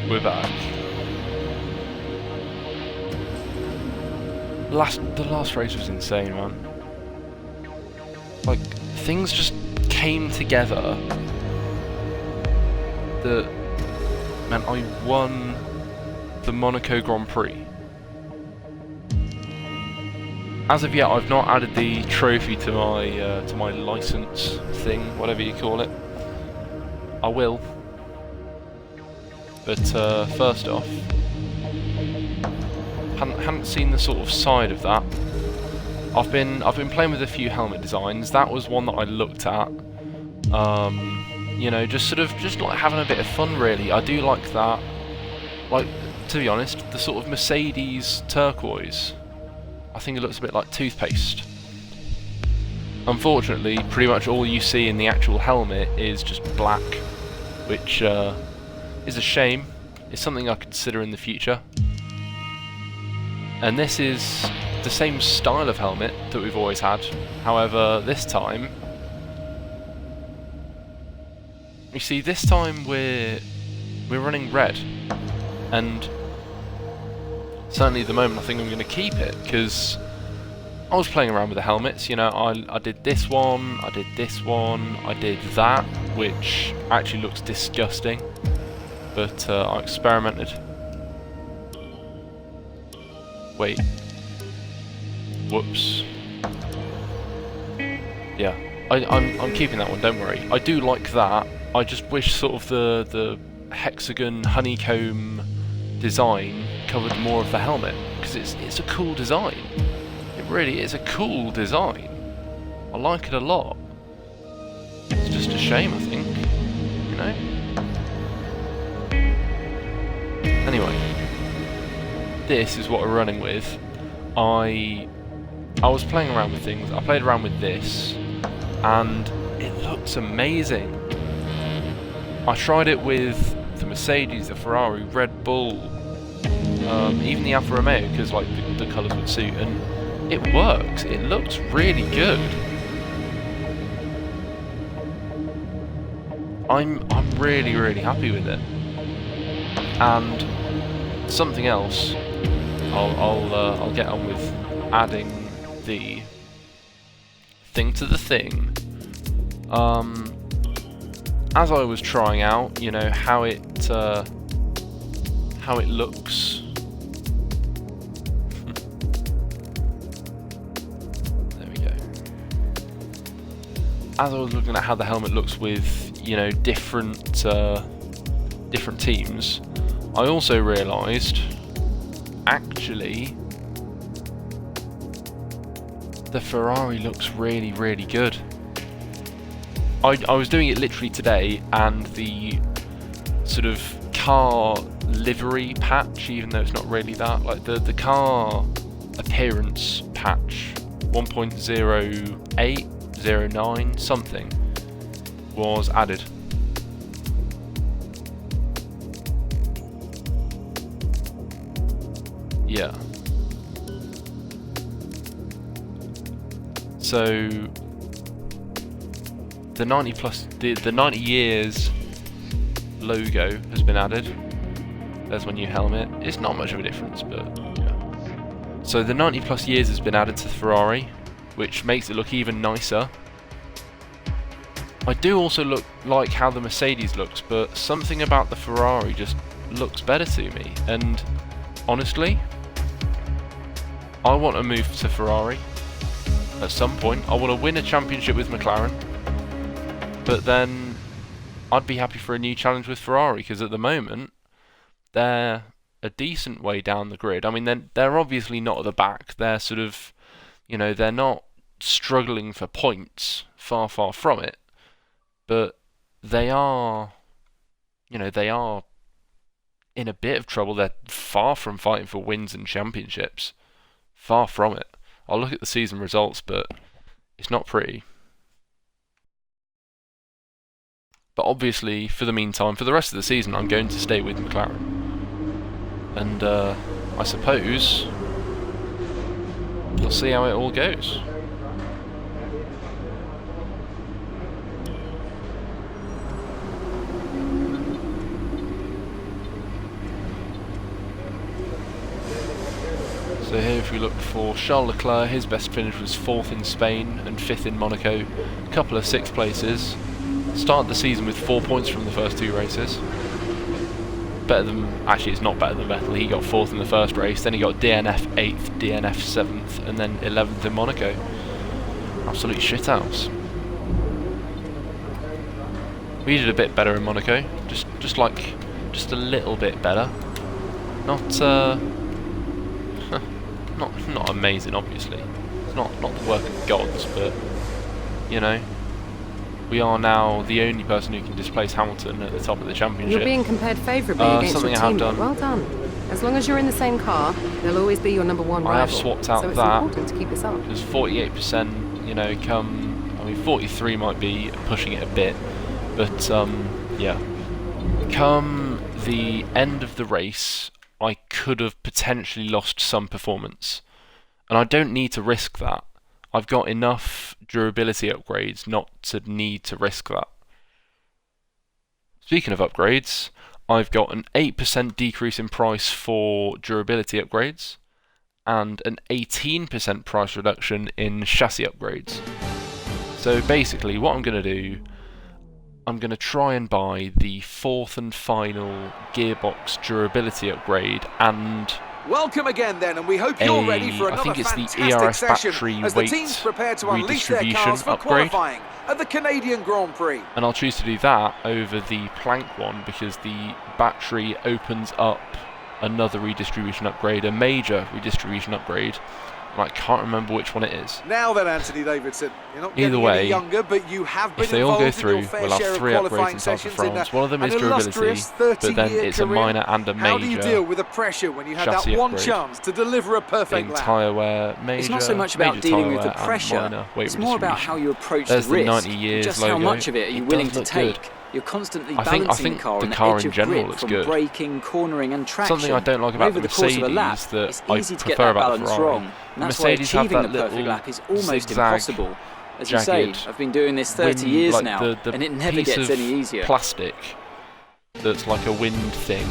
We're back. The last race was insane, man. Like, things just came together that meant I won the Monaco Grand Prix. As of yet, I've not added the trophy to my license thing, whatever you call it. I will. But first off, hadn't seen the sort of side of that. I've been playing with a few helmet designs. That was one that I looked at. You know, just like having a bit of fun, really. I do like that. Like, to be honest, the sort of Mercedes turquoise, I think it looks a bit like toothpaste. Unfortunately, pretty much all you see in the actual helmet is just black, which is a shame. It's something I consider in the future. And this is the same style of helmet that we've always had. However, this time, you see, this time we're running red, and certainly at the moment I think I'm going to keep it, because I was playing around with the helmets. You know, I did this one, I did this one, I did that, which actually looks disgusting, but I experimented. Wait. Whoops. Yeah, I'm keeping that one, don't worry. I do like that. I just wish sort of the hexagon honeycomb design covered more of the helmet, because it's a cool design. It really is a cool design. I like it a lot. It's just a shame, I think. You know? Anyway, this is what we're running with. I was playing around with things. I played around with this, and it looks amazing. I tried it with the Mercedes, the Ferrari, Red Bull, even the Alfa Romeo, because like the colours would suit, and it works. It looks really good. I'm really, really happy with it. And something else, I'll get on with adding the thing to the thing. As I was trying out, you know, how it looks. There we go. As I was looking at how the helmet looks with, you know, different teams, I also realised, actually, the Ferrari looks really, really good. I was doing it literally today, and the sort of car livery patch, even though it's not really that, like the car appearance patch 1.08, 09, something, was added. Yeah. So the 90 plus, the 90 years logo has been added. There's my new helmet. It's not much of a difference, but yeah. So the 90 plus years has been added to the Ferrari, which makes it look even nicer. I do also like how the Mercedes looks, but something about the Ferrari just looks better to me. And honestly, I want to move to Ferrari at some point. I want to win a championship with McLaren, but then I'd be happy for a new challenge with Ferrari, because at the moment they're a decent way down the grid. I mean, they're obviously not at the back. They're sort of, you know, they're not struggling for points, far from it, but they are, you know, they are in a bit of trouble. They're far from fighting for wins and championships. Far from it. I'll look at the season results, but it's not pretty. But obviously, for the meantime, for the rest of the season, I'm going to stay with McLaren. And I suppose we'll see how it all goes. So here if we look for Charles Leclerc, his best finish was 4th in Spain and 5th in Monaco. A couple of 6th places. Started the season with 4 points from the first 2 races. Better than, actually it's not better than Vettel, he got 4th in the first race, then he got DNF 8th, DNF 7th, and then 11th in Monaco. Absolute shithouse. We did a bit better in Monaco, just a little bit better. Not amazing, obviously. It's not the work of gods, but you know, we are now the only person who can displace Hamilton at the top of the championship. You're being compared favourably against something your I have teammate. done. Well done. As long as you're in the same car, they'll always be your number 1 rival. I have swapped out so it's that. important to keep this up. Because 48%, you know, I mean 43 might be pushing it a bit, but yeah. Come the end of the race, I could have potentially lost some performance. And I don't need to risk that. I've got enough durability upgrades not to need to risk that. Speaking of upgrades, I've got an 8% decrease in price for durability upgrades and an 18% price reduction in chassis upgrades. So basically what I'm going to do, I'm going to try and buy the 4th and final gearbox durability upgrade and welcome again then, and we hope you're ready for another fantastic ERS session battery as the teams prepare to unleash their cars for upgrade. qualifying at the Canadian Grand Prix. And I'll choose to do that over the plank one because the battery opens up another redistribution upgrade, a major redistribution upgrade. I can't remember which one it is. Now then, Anthony Davidson, you're not either getting way, any younger, but you have been if they all go involved in through, your fair we'll have share 3 of upgrades qualifying in South of sessions in France. One of them is an durability, illustrious but then 30-year it's a career. minor and a How do you major deal with the pressure when you had that chassis one upgrade. chance to deliver a perfect Being lap? tyre wear, major, It's not so much about major dealing tyre with the wear and pressure, minor weight it's more about how you approach There's the risk, 90 years just logo. how much of it are you It willing does to look take. good. You're constantly I think balancing the car the on the car edge in of general grip looks from good. braking, cornering and traction. Something I don't like And about over the the course of a lap, Mercedes that it's I easy to get prefer that about the balance Ferrari. wrong. And The that's why Mercedes have achieving that the perfect little lap is almost zigzag, impossible. As you say, jagged I've been doing this 30 years like now, the and it never piece gets of any easier. Plastic that's like a wind thing.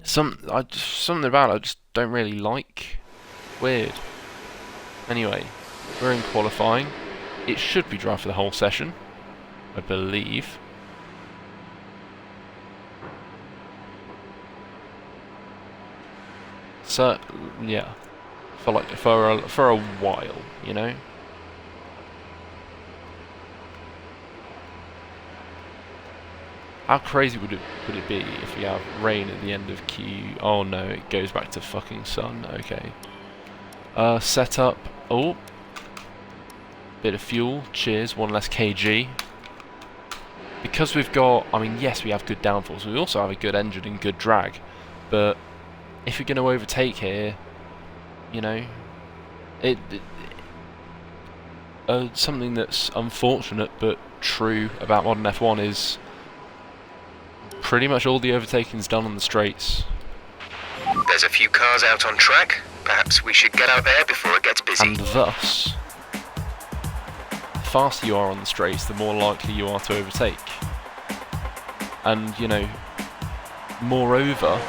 Something about it I just don't really like. Weird. Anyway, we're in qualifying. It should be dry for the whole session, I believe. So yeah, for a while, you know. How crazy would it be if we have rain at the end of Q? Oh no, it goes back to fucking sun. Okay. Setup. Oh, bit of fuel. Cheers. 1 less kg. Because we've got, I mean, yes, we have good downforce. We also have a good engine and good drag, but if you're going to overtake here, you know, something that's unfortunate but true about modern F1 is pretty much all the overtaking's done on the straights. There's a few cars out on track. Perhaps we should get out there before it gets busy. And thus, the faster you are on the straights, the more likely you are to overtake. And, you know, moreover,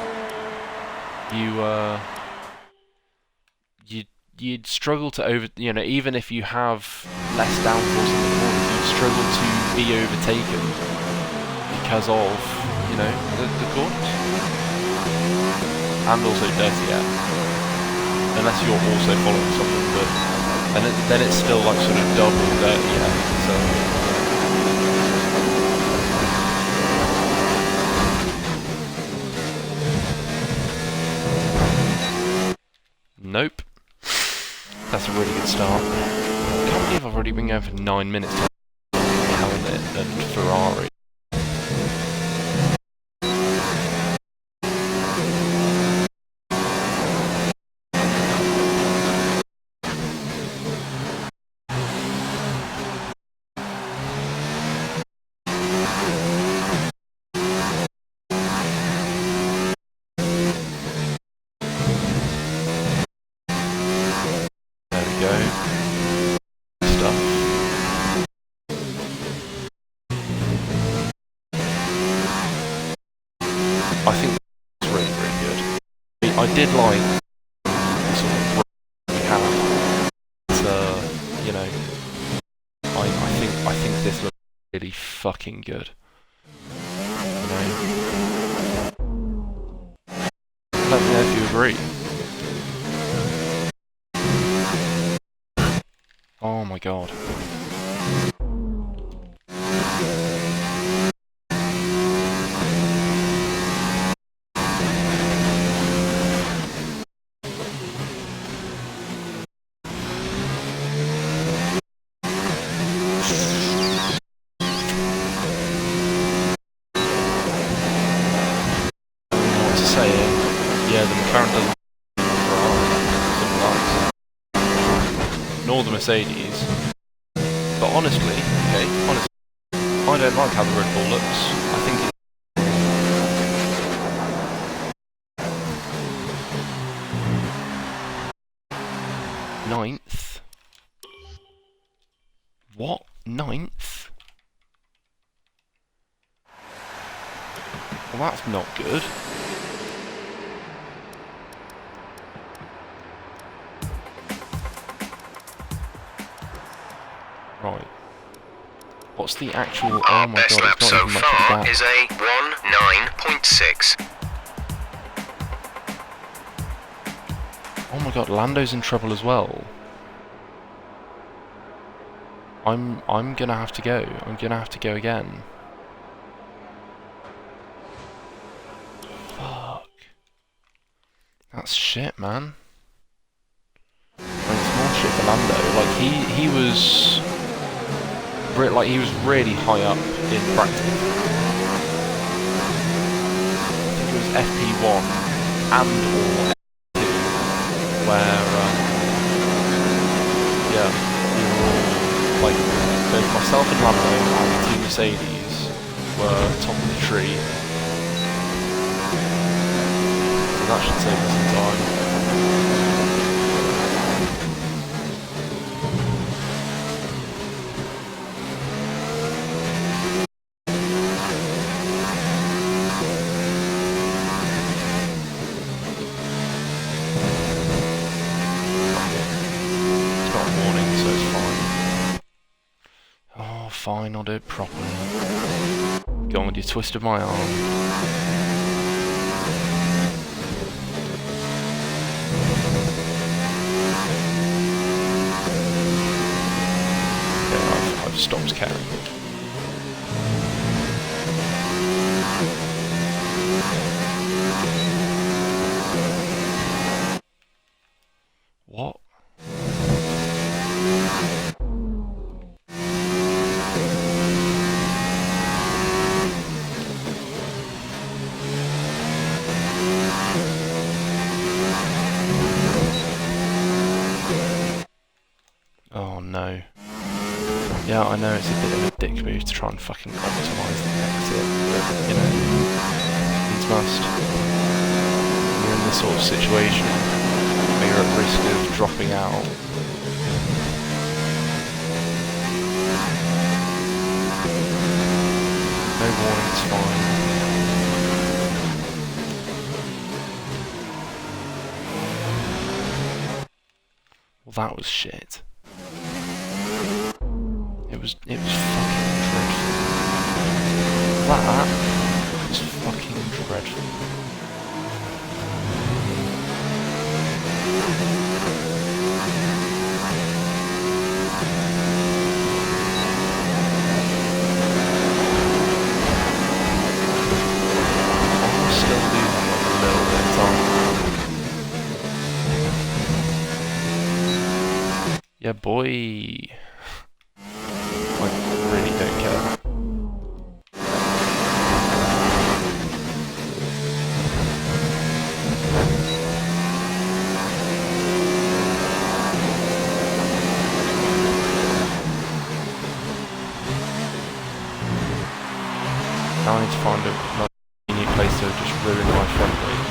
you'd struggle to even if you have less downforce in the corners, you'd struggle to be overtaken because of, you know, the corners. And also dirty air. Unless you're also following something, but then it's still like sort of double dirty air. So nope. That's a really good start. I can't believe I've already been going for 9 minutes to helmet and Ferrari. I think it's really, really good. I did like fucking good. You know? Let me know if you agree. Oh my god. Yeah, the McLaren doesn't nor the Mercedes. But honestly, okay, honestly, I don't like how the Red Bull looks. I think it's 9th. What? 9th? Well, that's not good. Right. What's the actual... Our oh my best god, lap it's not so even much of far that. is a 1:9.6. Oh my god, Lando's in trouble as well. I'm gonna have to go. I'm gonna have to go again. Fuck. That's shit, man. I mean, it's more shit for Lando. Like he was really high up in practice. I think it was FP1 and or FP2 where yeah, we were all like both myself and Lando and Team Mercedes were top of the tree. So that should save us some time. Fine, I'll do it properly. Go on with your twist of my arm. Okay, I've stopped caring. What? Oh no. Yeah, I know it's a bit of a dick move to try and fucking optimise the exit, but, you know, needs must. You're in this sort of situation where you're at risk of dropping out. No warning, it's fine. Well, that was shit. It was fucking dreadful. That was fucking dreadful. I'm still losing like a little bit of time. Yeah, boy. I really don't care. Now I need to find a new place to just ruin my front wing.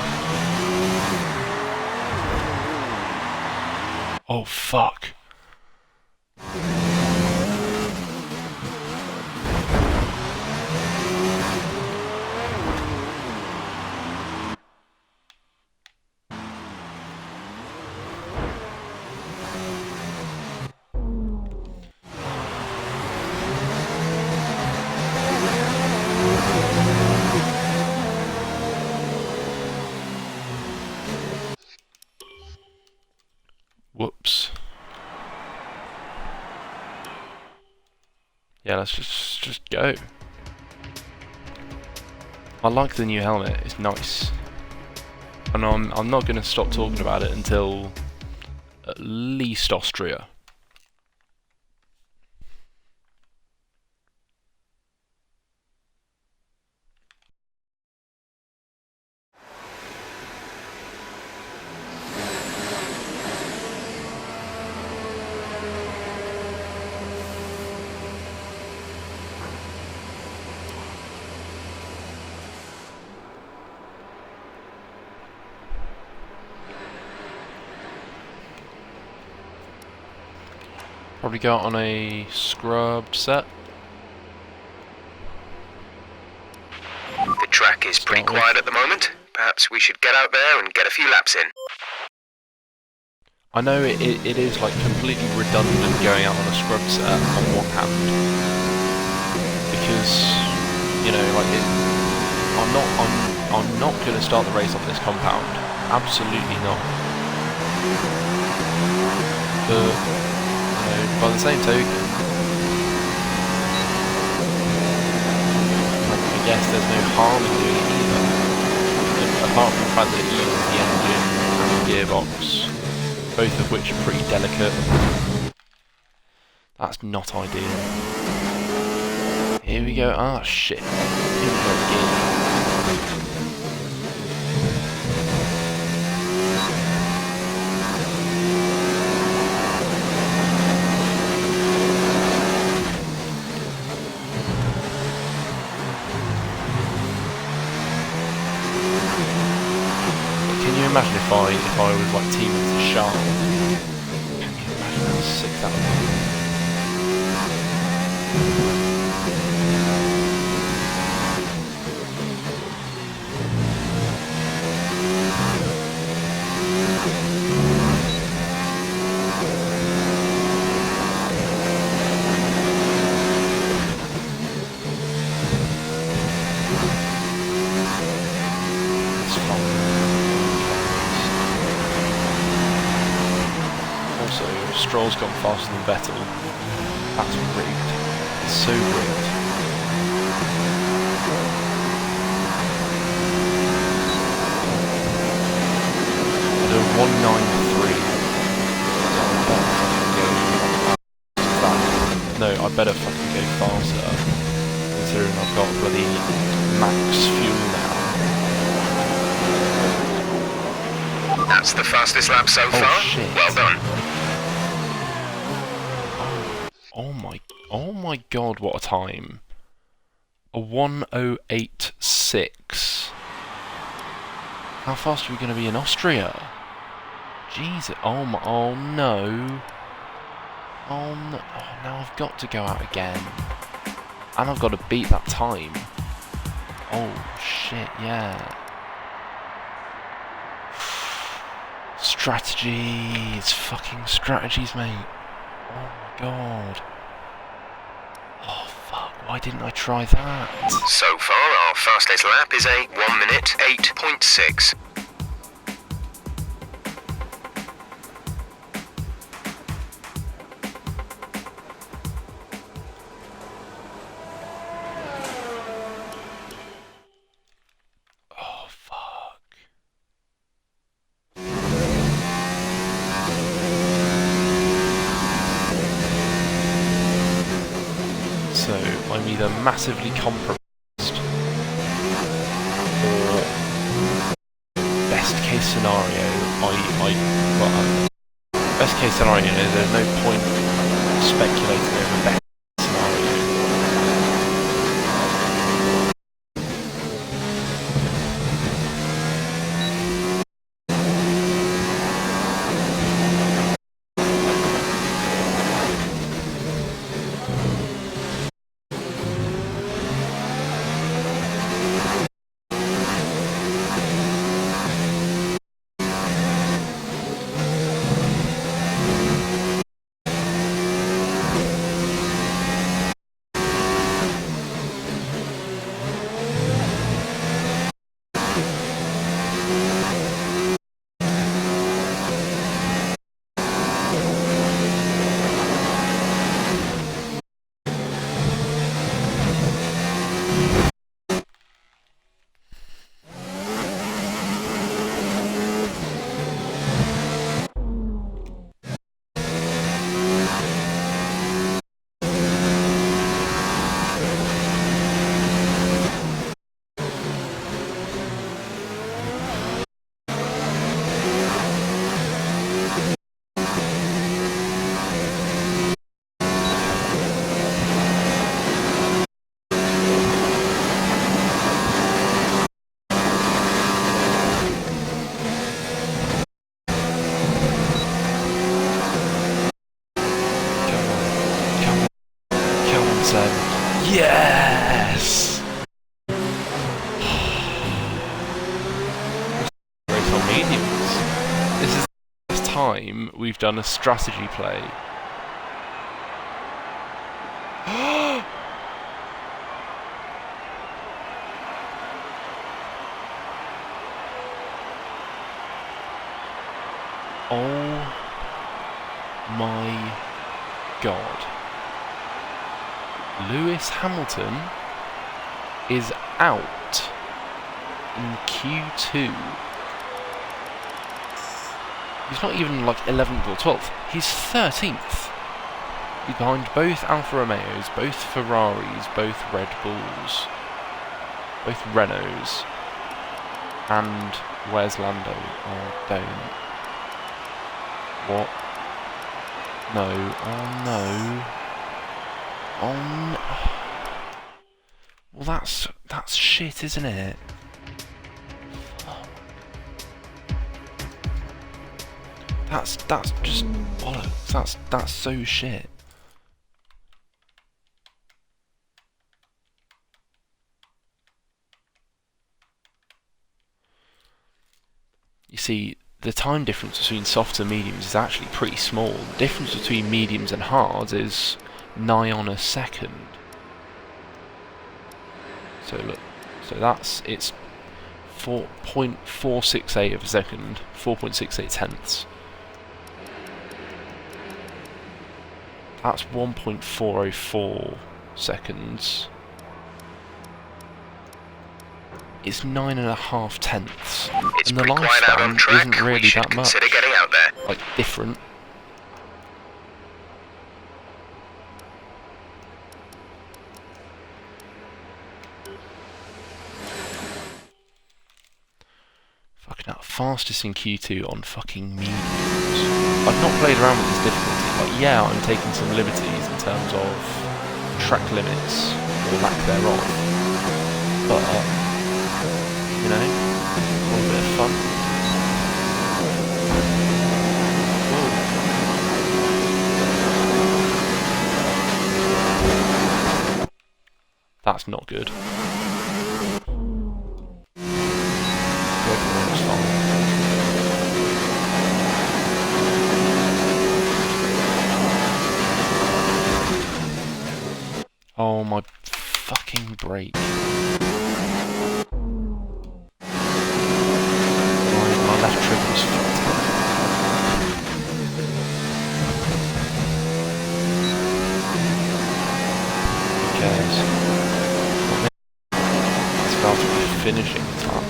Oh fuck. Whoops. Yeah, let's just go. I like the new helmet, it's nice. And I'm not going to stop talking about it until at least Austria. Probably go out on a scrubbed set. The track is pretty quiet at the moment. Perhaps we should get out there and get a few laps in. I know it is like completely redundant going out on a scrubbed set on one hand, because you know, like I'm not going to start the race on this compound. Absolutely not. But by the same token, I guess there's no harm in doing it either. Apart from the fact that it uses the engine and the gearbox, both of which are pretty delicate. That's not ideal. Here we go. Ah, shit. Here we go again. Imagine if I was like teaming with Sharp. Can you imagine how sick that would be? It's fun. Stroll's gone faster than Vettel. That's rigged. It's so rigged. I do 193. No, I better fucking go faster, considering I've got bloody max fuel now. That's the fastest lap so far. Shit. Well done. Oh my god, what a time. A 1:08.6. How fast are we going to be in Austria? Jesus, oh no. Oh no, oh, now I've got to go out again. And I've got to beat that time. Oh shit, yeah. Strategy, it's fucking strategies, mate. Oh my god. Oh fuck, why didn't I try that? So far, our fastest lap is a 1 minute 8.6. Oh fuck. So I'm either massively compromised or best case scenario, best case scenario, there's no point speculating over best scenario. mediums. This is the first time we've done a strategy play. Oh my god. Lewis Hamilton is out in Q2. He's not even like 11th or 12th, he's 13th. He's behind both Alfa Romeos, both Ferraris, both Red Bulls, both Renaults, and where's Lando? Oh, don't. What? No. Oh no. Oh no. Well, that's shit, isn't it? That's just bollocks. That's so shit. You see, the time difference between softs and mediums is actually pretty small. The difference between mediums and hards is nigh on a second. So look, it's 4.468 of a second, 4.68 tenths. That's 1.404 seconds. It's 9.5 tenths. It's and the pretty quiet out on lifespan track. isn't really We should that much. consider getting out there. Like, different. Fucking hell, fastest in Q2 on fucking mediums. I've not played around with this difficulty, but yeah, I'm taking some liberties in terms of track limits, or lack thereof. But, you know, a bit of fun. Whoa. That's not good. Oh, my fucking brake. My left trim was fucked. Who cares? It's about to be finishing the lap.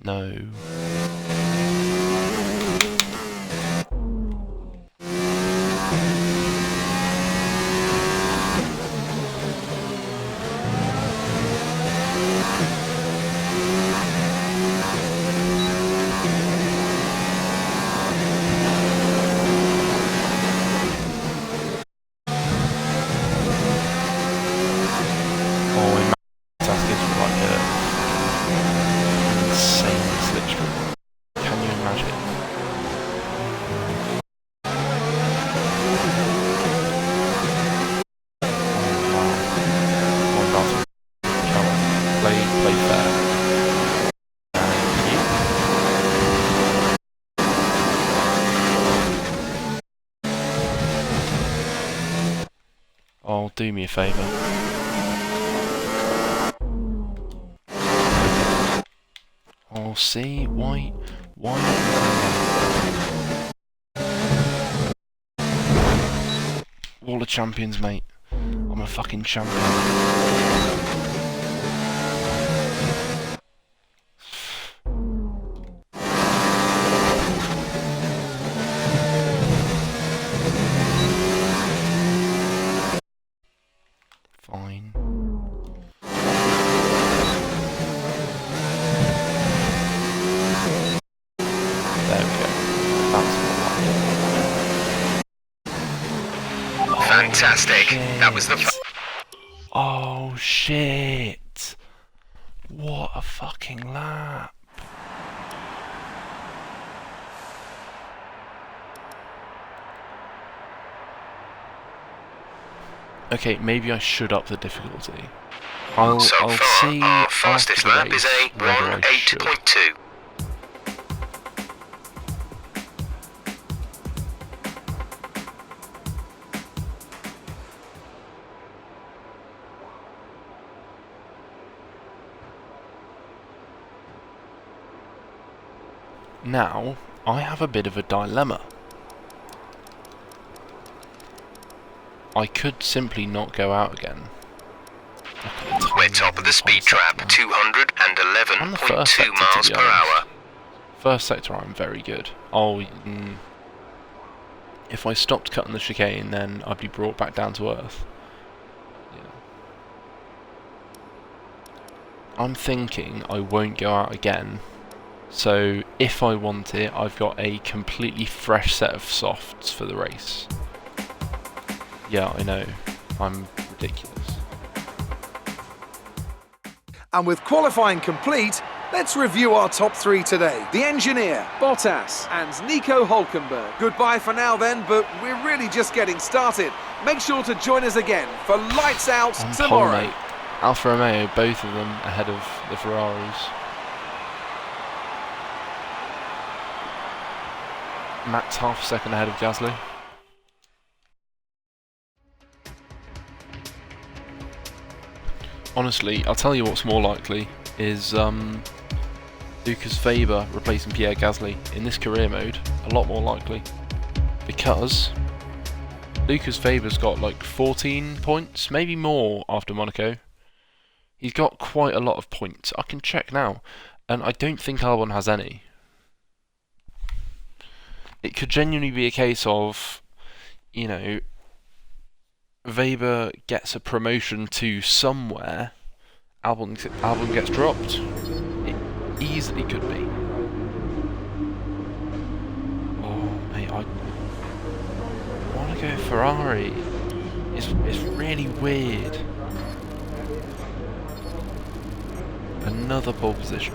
No. Oh, do me a favour. Oh, see? Why not? Wall of champions, mate. I'm a fucking champion. Fantastic. That was the... Oh, shit. What a fucking lap. Okay, maybe I should up the difficulty. I'll see our fastest after the lap is race a whether I should. 1:08.2. Now, I have a bit of a dilemma. I could simply not go out again. We're top of the speed trap, 211.2 miles per hour. First sector, I'm very good. If I stopped cutting the chicane, then I'd be brought back down to earth. Yeah. I'm thinking I won't go out again. So if I want it, I've got a completely fresh set of softs for the race. Yeah, I know. I'm ridiculous. And with qualifying complete, let's review our top three today. The engineer, Bottas, and Nico Hulkenberg. Goodbye for now then, but we're really just getting started. Make sure to join us again for Lights Out tomorrow. Polmate, Alfa Romeo, both of them ahead of the Ferraris. Max half a second ahead of Gasly. Honestly, I'll tell you what's more likely is Lucas Weber replacing Pierre Gasly in this career mode. A lot more likely. Because Lucas Weber's got like 14 points, maybe more after Monaco. He's got quite a lot of points. I can check now. And I don't think Albon has any. It could genuinely be a case of, you know, Weber gets a promotion to somewhere, Albon gets dropped. It easily could be. Oh mate, I want to go Ferrari. It's really weird. Another pole position.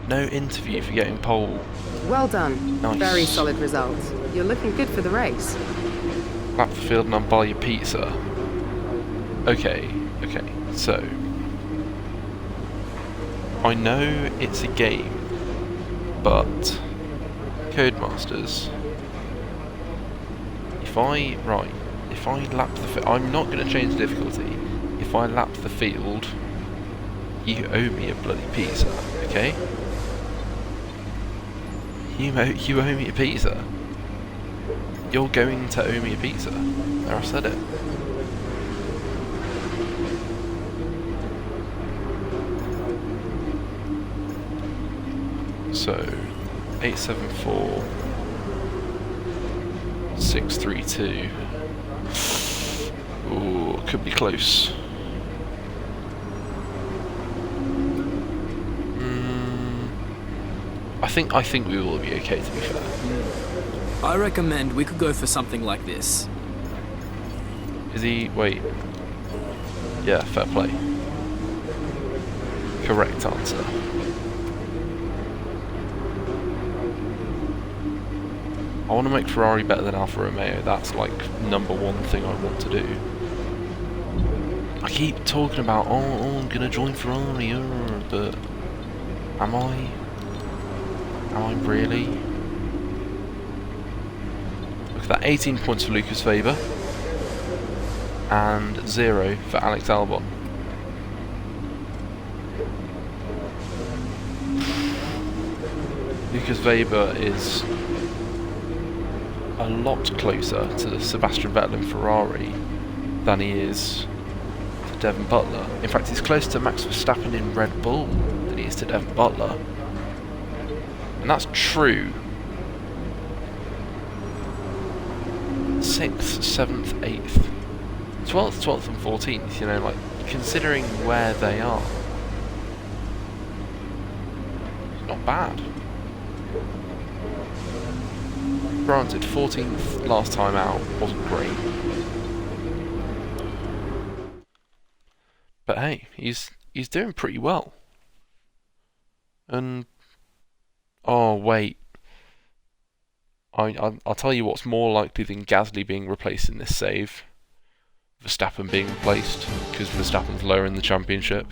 No interview for getting pole. Well done. Nice. Very solid results. You're looking good for the race. Lap the field and I'll buy you pizza. Okay, so I know it's a game, but Codemasters, if I lap the field, I'm not going to change the difficulty. If I lap the field, you owe me a bloody pizza, okay? You owe me a pizza. You're going to owe me a pizza. There, I said it. So, 874, 632. Ooh, could be close. I think we will be okay, to be fair. I recommend we could go for something like this. Is he... wait. Yeah, fair play. Correct answer. I want to make Ferrari better than Alfa Romeo. That's like #1 thing I want to do. I keep talking about, oh I'm gonna join Ferrari, but am I? Am I really? Look at that, 18 points for Lucas Weber and 0 for Alex Albon. Lucas Weber is a lot closer to Sebastian Vettel in Ferrari than he is to Devon Butler. In fact, he's closer to Max Verstappen in Red Bull than he is to Devon Butler. And that's true. 6th, 7th, 8th, 12th and 14th, you know, like considering where they are, it's not bad. Granted, 14th last time out wasn't great. But hey, he's doing pretty well. And oh wait, I'll tell you what's more likely than Gasly being replaced in this save. Verstappen being replaced, because Verstappen's lower in the championship.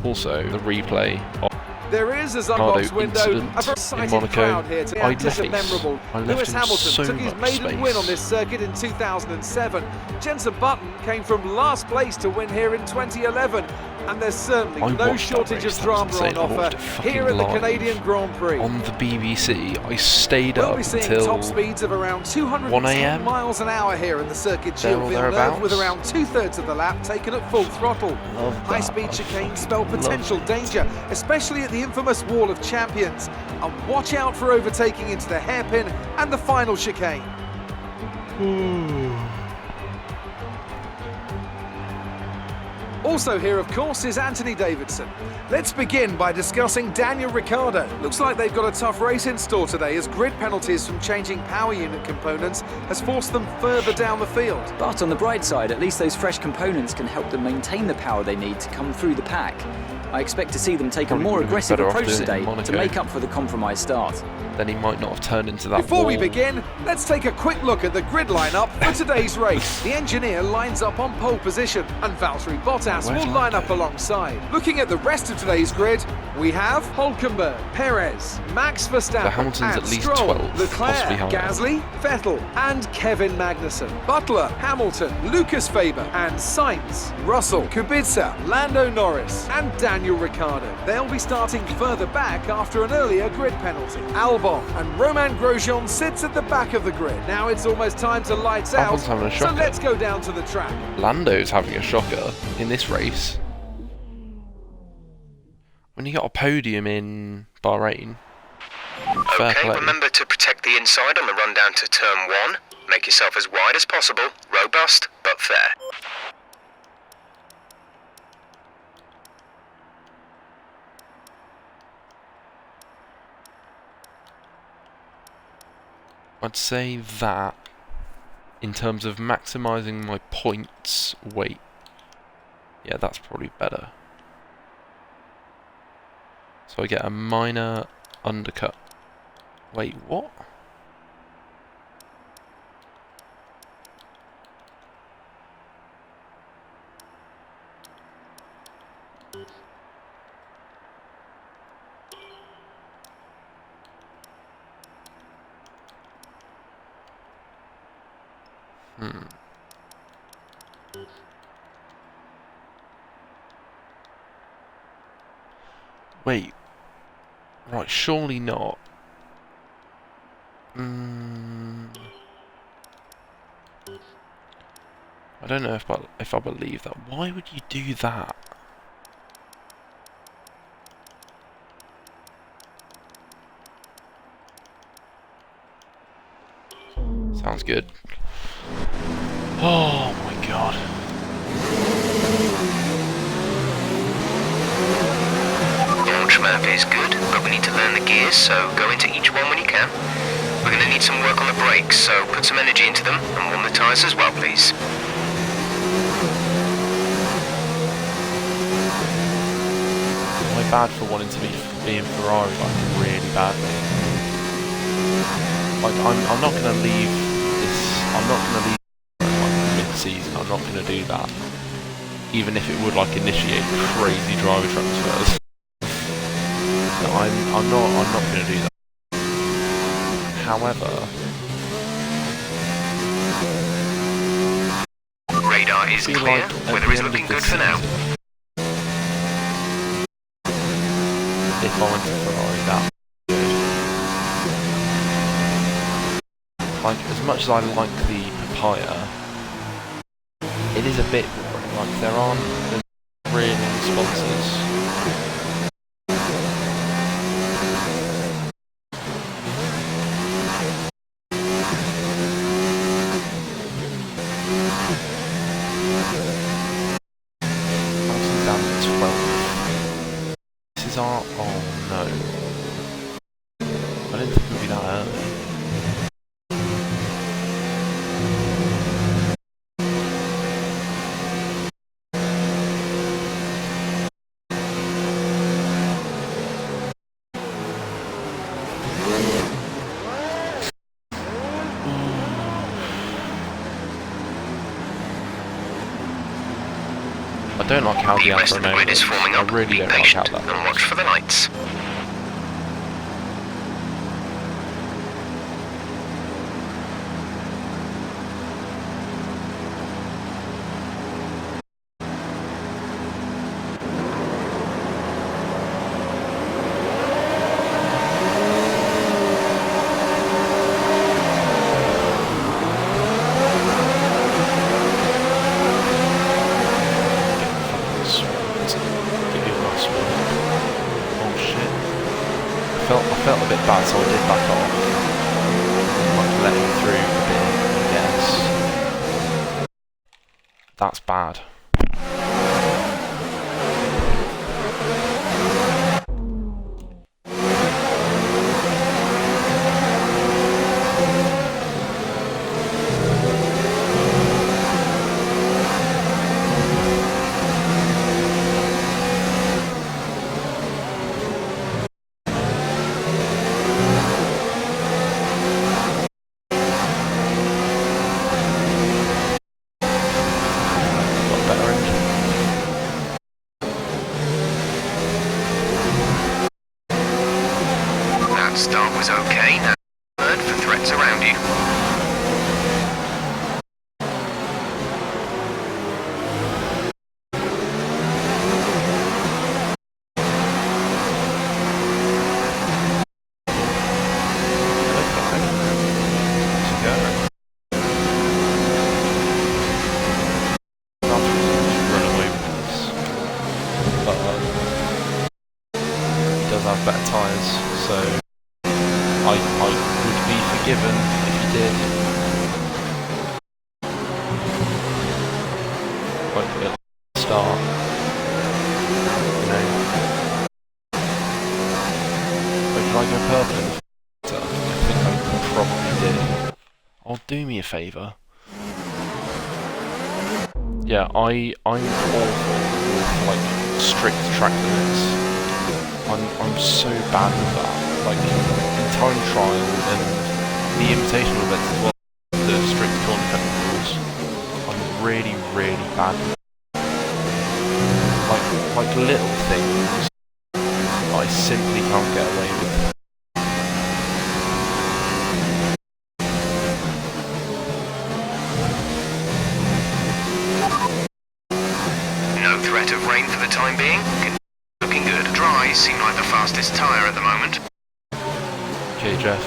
Also, the replay of There is a Ricardo box window. incident A very in excited Monaco. crowd here to I left memorable. Lewis him Hamilton so took his much maiden win on space. this circuit in 2007. Jenson Button came from last place to win here in 2011. And there's certainly I no watched that shortage race, of that was drama insane. on I watched offer it fucking here at the live Canadian Grand Prix. on the BBC. I stayed We'll up be seeing until top speeds of around 210 1 a.m. miles an hour here in the circuit There Gilles or Villeneuve, thereabouts. with around 2/3 of the lap taken at full throttle. Love that. High-speed I chicanes fucking spell potential loved it. danger, especially at the infamous Wall of Champions. And watch out for overtaking into the hairpin and the final chicane. Also here, of course, is Anthony Davidson. Let's begin by discussing Daniel Ricciardo. Looks like they've got a tough race in store today, as grid penalties from changing power unit components has forced them further down the field. But on the bright side, at least those fresh components can help them maintain the power they need to come through the pack. I expect to see them take Probably a more would've been aggressive better off approach doing it in today to Monaco. make up for the compromised start. Then he might not have turned into that Before we wall. begin, let's take a quick look at the grid lineup for today's race. The engineer lines up on pole position, and Valtteri Bottas Where's will line Lando? up alongside. Looking at the rest of today's grid, we have Hülkenberg, Perez, Max Verstappen, So Hamilton's and at least Stroll, 12, Leclerc, possibly higher. Gasly, Vettel, and Kevin Magnussen. Butler, Hamilton, Lucas Faber, and Sainz, Russell, Kubica, Lando Norris, and Daniel Ricciardo. They'll be starting further back after an earlier grid penalty. Albon and Romain Grosjean sits at the back of the grid. Now it's almost time to lights out, Albon's having a so shocker. let's go down to the track. Lando's having a shocker in this race. When you got a podium in Bahrain. Fair Okay, play. remember to protect the inside on the run down to turn 1. Make yourself as wide as possible, robust but fair. I'd say that in terms of maximising my points, wait. Yeah, that's probably better. So I get a minor undercut. Wait, what? Wait. Right, surely not. I don't know if I believe that. Why would you do that? Sounds good. Oh my god. Launch map is good, but we need to learn the gears, so go into each one when you can. We're going to need some work on the brakes, so put some energy into them and warm the tyres as well, please. Am I bad for wanting to be in Ferrari? Like, really bad. Like, I'm not going to leave this. I'm not going to leave like, mid-season. I'm not going to do that. Even if it would like initiate crazy driver transfers. No, I'm not going to do that. However, Radar is I feel clear, like at weather the is end of looking this good for now. season, if I went to Ferrari, that would be good. Like, as much as I like the papaya, it is a bit boring. Like, there aren't really sponsors. I don't like how the The rest Afro of the grid is moves. forming I up. really Be don't like how patient that and watch moves. for the lights. Oh shit. I felt a bit bad, so I did back off. Like let him through a bit, I guess. That's bad. Got a better engine. That start was okay. Now alert for threats around you. Have better tyres, so I would be forgiven if he did. Like at the start, you know. Wait, did I go purple in the filter? I think I probably did. Oh, do me a favour. Yeah, I'm awful with like strict track limits. I'm so bad with that. Like in time trial and the invitational events as well, the strict corner cutting rules. I'm really, really bad with like little things I simply can't get away with. No threat of rain for the time being. Looking good. Dry seem like the fastest tyre at the moment. Okay, Jeff.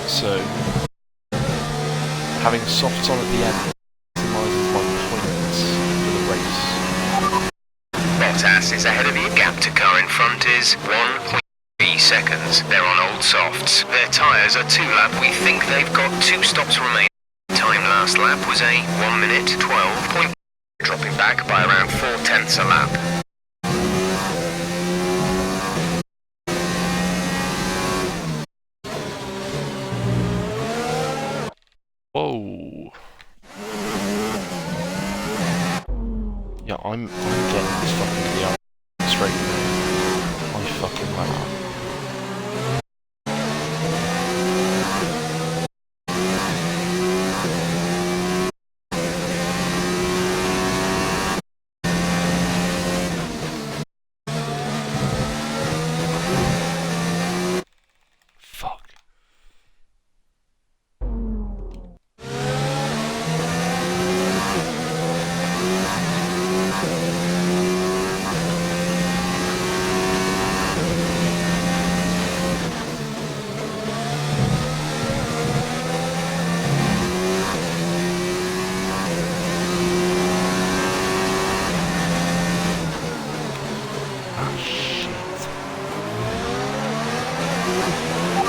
So, having softs on at the end maximises my points for the race. Bottas is ahead of you. Gap to car in front is 1.3 seconds. They're on old softs. Their tyres are 2 lap. We think they've got 2 stops remaining. Time last lap was a 1 minute 12. Dropping back by around 4/10 a lap. Whoa. Yeah, I'm getting this fucking DR straight now. I fucking went out. Fuck.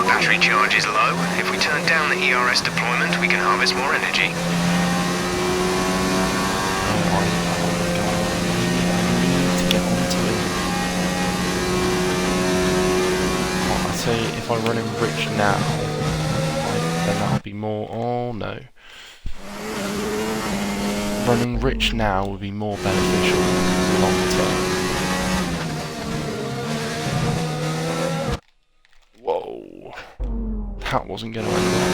Battery charge is low. If we turn down the ERS deployment, we can harvest more energy. I say if I run him rich now, then that'll be more. Oh no. running rich now would be more beneficial long term. Whoa. That wasn't going to end well.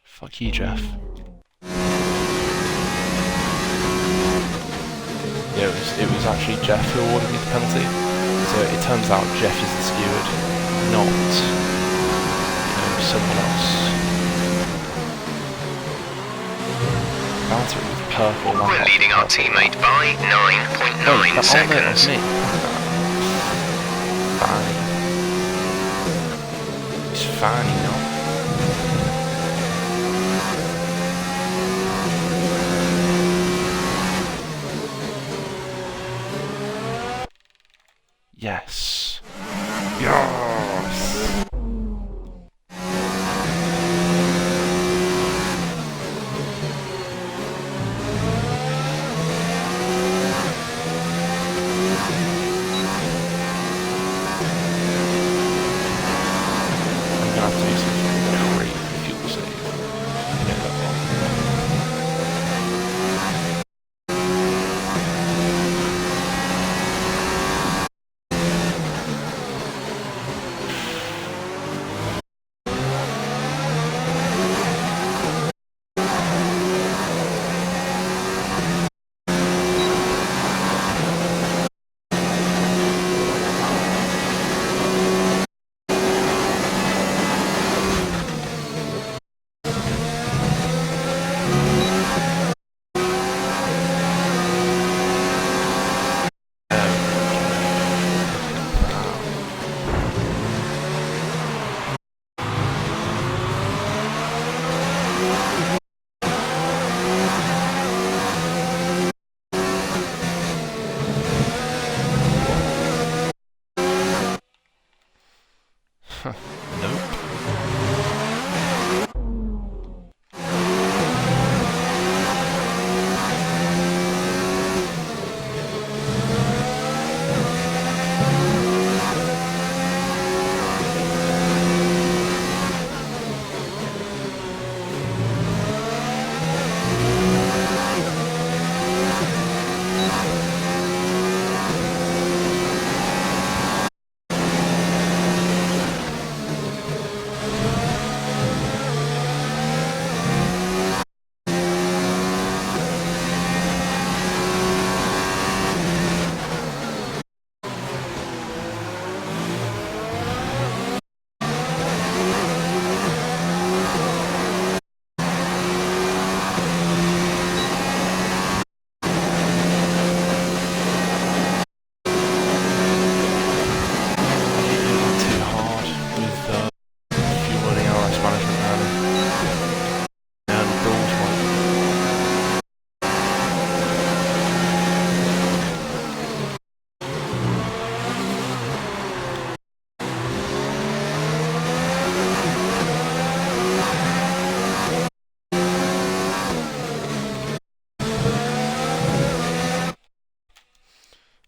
Fuck you, Jeff. Yeah, it was actually Jeff who awarded me the penalty. So it turns out Jeff is the steward, not, someone else. Bouncer with purple. We're leading our teammate by 9.9 seconds. Oh, no, Fine. It's fine, Yes. Yes. I'm gonna have to do something crazy fuel save. You know that one. Nope.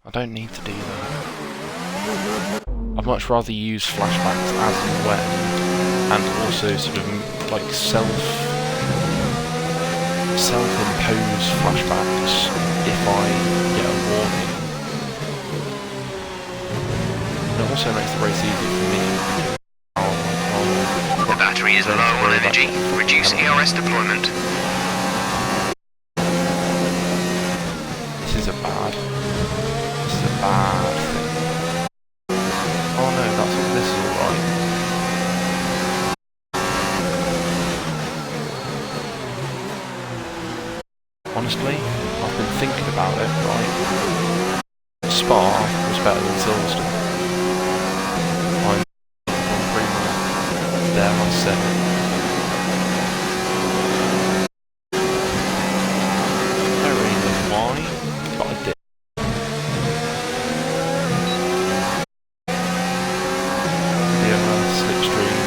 I don't need to do that. I'd much rather use flashbacks as and when, and also sort of like self-imposed flashbacks if I get a warning. And it also makes the race easier for me. The battery is low on energy. Reduce ERS deployment. This is a bad thing. Oh no, this is alright. Honestly, I've been thinking about it, right? Spa was better than Silverstone. I'm pretty much there, I said it. I don't really know why, but I did. Slipstream.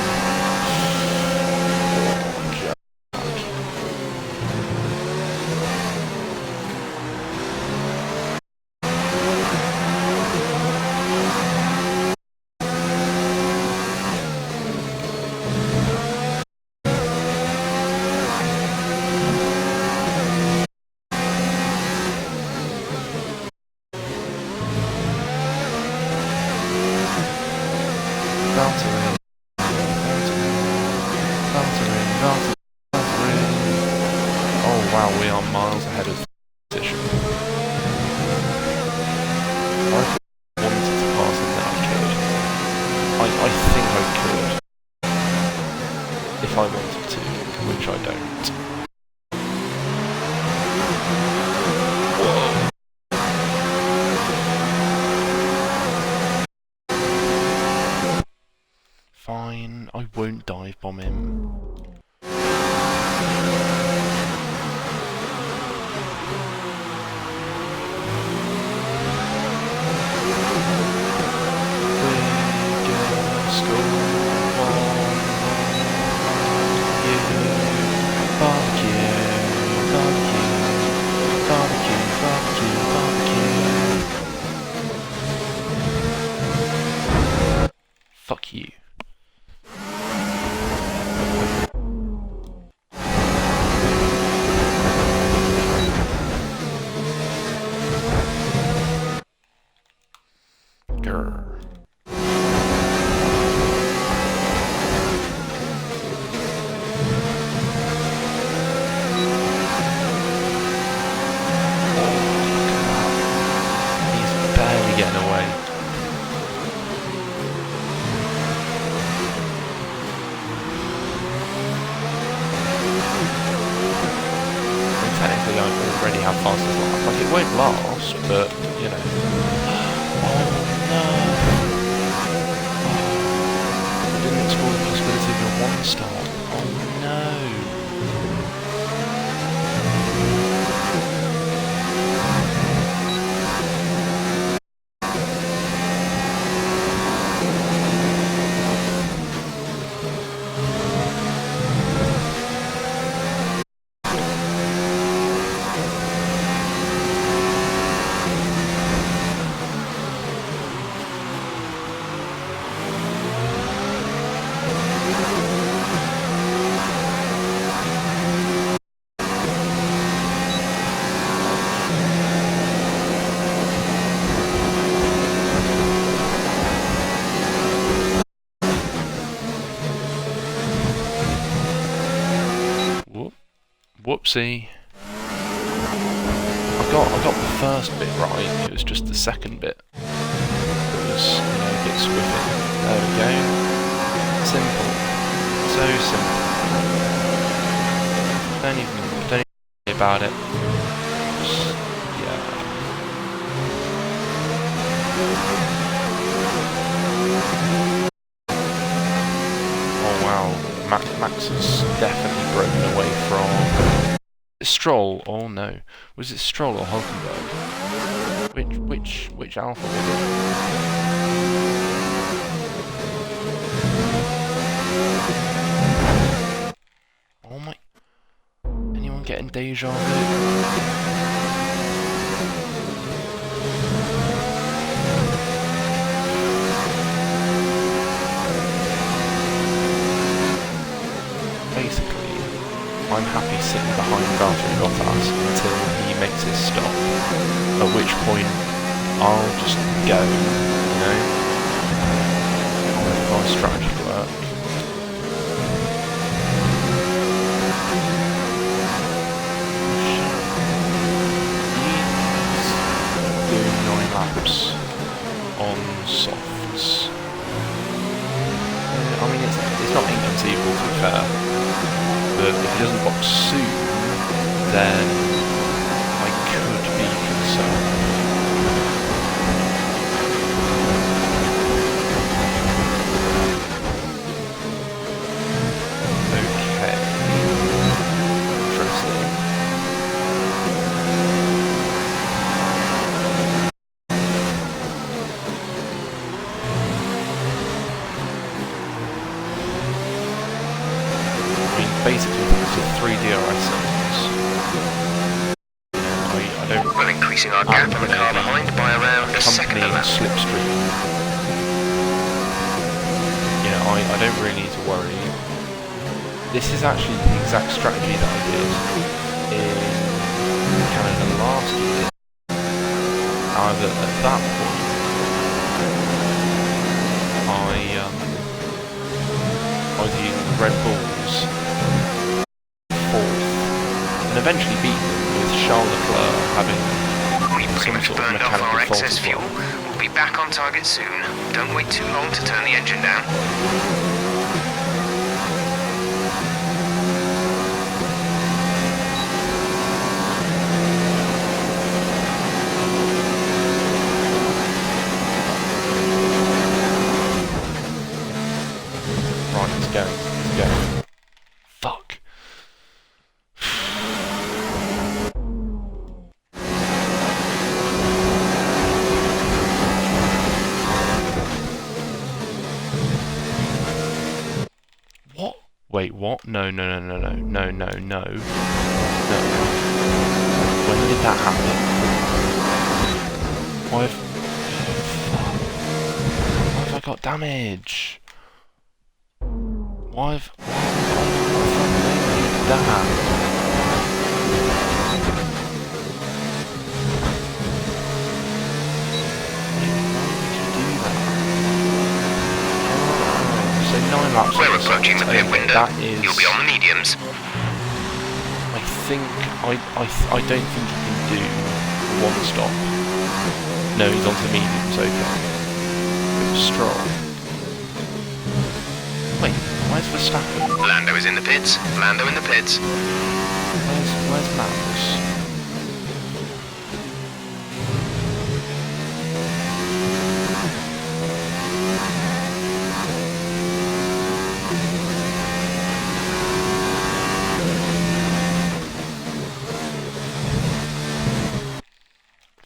Valtteri. Oh wow, we are miles ahead of the position. I wanted to pass him that I think I could. If I wanted to, which I don't. Fine, I won't dive bomb him. Fuck you. Grr. He's barely getting away. Technically I already have fastest lap. Like, it won't last, but, you know. Oh no! I didn't explore the possibility of a one stop. Oh no! Whoopsie. I got the first bit right, it was just the second bit that was, you know, a bit squiffy. There we go. Simple. So simple. Don't even worry about it. Just, yeah. Oh wow, Max has definitely broken away from Stroll. Oh no, was it Stroll or Hulkenberg? Which Alpha was it? Oh my! Anyone getting deja vu? Basically, I'm happy sitting behind Valtteri Bottas until he makes his stop, at which point I'll just go, you know? I'll let my strategy work. He's doing 9 laps on softs. I mean, it's not inconceivable to be fair. But if he doesn't box soon, then I could be concerned. Okay. Interesting. Basically, it's a 3 DRS zones. I don't. We're increasing our gap on the car behind by around a second a lap. Slipstream. You know, I don't really need to worry. This is actually the exact strategy that I did in Canada last year. However, at that point, I eventually beat them with Charles Leclerc having We pretty some much sort of burned off mechanical our fault excess as well. fuel. We'll be back on target soon. Don't wait too long to turn the engine down. Right, he's going. He's going. Fuck. What? Wait, what? No, no, no, no, no, no, no, no. No. When did that happen? Why have... Why have I got damage? Why have I done that? So 9 laps. We're approaching the pit window. That is. You'll be on the mediums. I think I don't think he can do one stop. No, he's on to the mediums. Okay. It was strong. Wait, where's Verstappen? Lando is in the pits. Lando in the pits. Where's Max?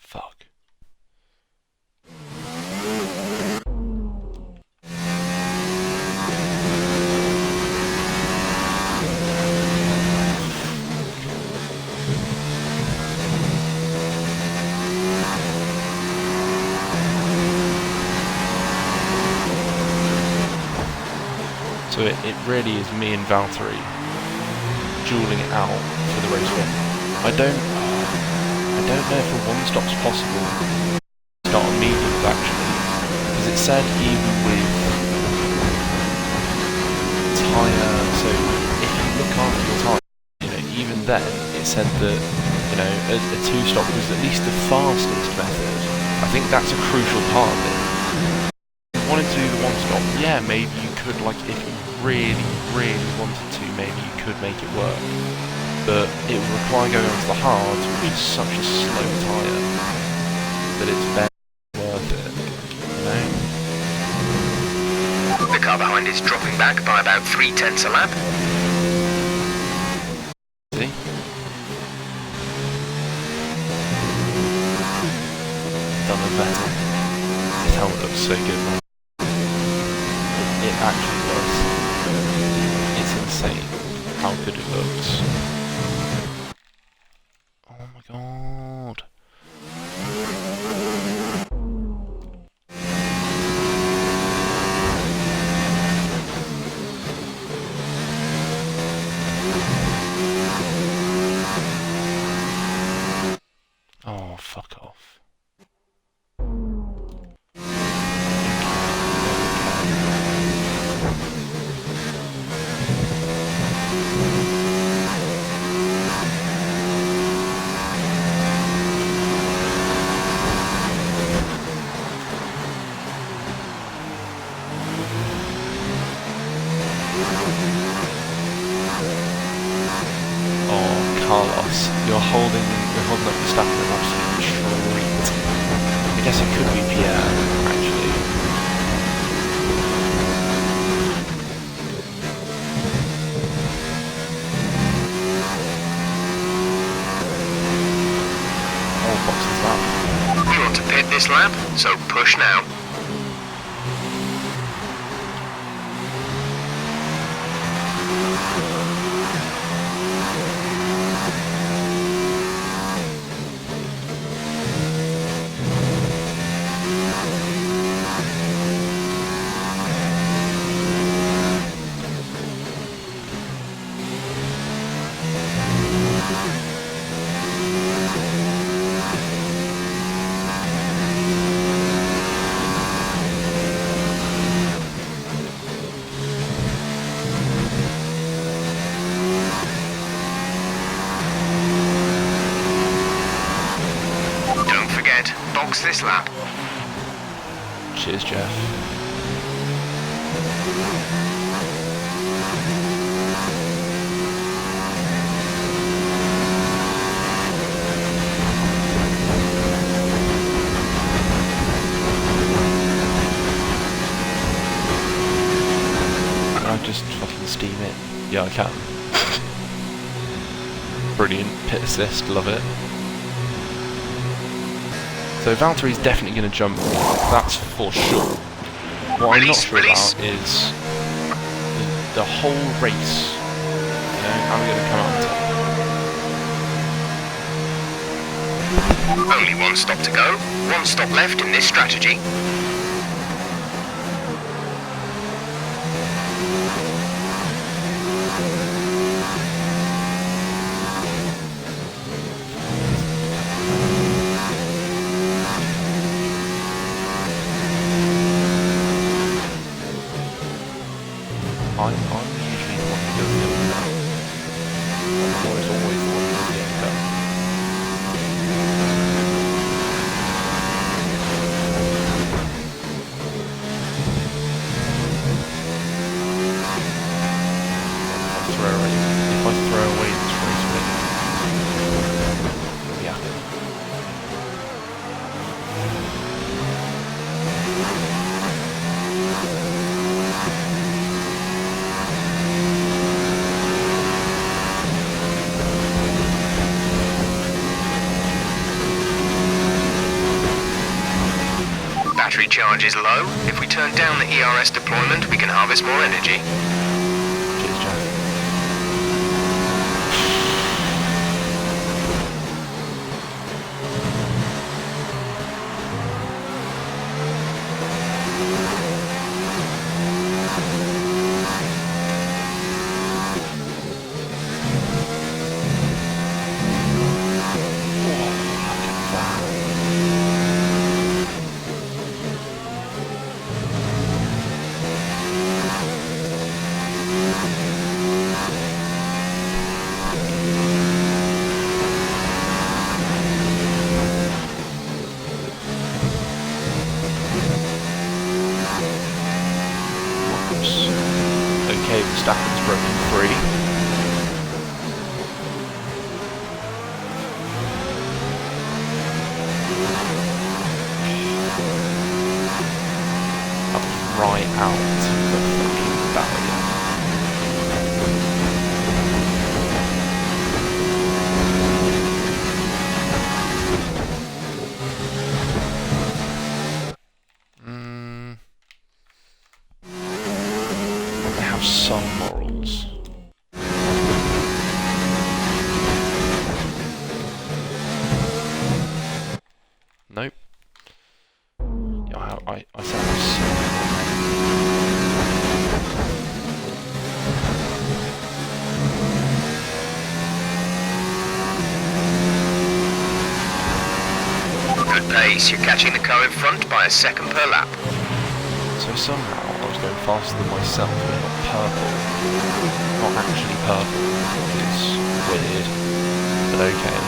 Fuck. So it really is me and Valtteri dueling it out for the race win. I don't know if a one stop's possible. Start on mediums actually, because it said even with tyre. So if you look after your tyre, you know, even then it said that, you know, a two stop was at least the fastest method. I think that's a crucial part of it. If you wanted to do the one stop, yeah, maybe you could, like, if you really wanted to, maybe you could make it work. But it would require going onto the hard, which is such a slow tyre, that it's barely worth it, you know? The car behind is dropping back by about 3/10 a lap. See? Done a better. His helmet looks so good, man. It actually does. It's insane how good it looks. Oh my god. Oh, fuck off. Oh, Carlos, you're holding up the staff in an absolute treat. I guess it could be Pierre, actually. Oh, box is that? We want to pit this lap, so push now. box this lap. Cheers, Jeff. Can I just fucking steam it? Yeah, I can. Brilliant. Pit assist, love it. So Valtteri's definitely going to jump, that's for sure. What I'm not sure about is the whole race. You know, how we're going to come out on top. Only one stop to go. One stop left in this strategy. I'm usually the one who does the other stuff. I'm always the one who does the other stuff. If I throw away this race win, I'll be happy. Battery charge is low. If we turn down the ERS deployment, we can harvest more energy. Cheers, Jack. Okay, Verstappen's broken free. Up right out the fucking barrier. They have some morals. Nope. Yeah, I said I was Good pace. You're catching the car in front by a second per lap. so somehow I was going faster than myself, but not purple. Not actually purple. It's weird, but okay.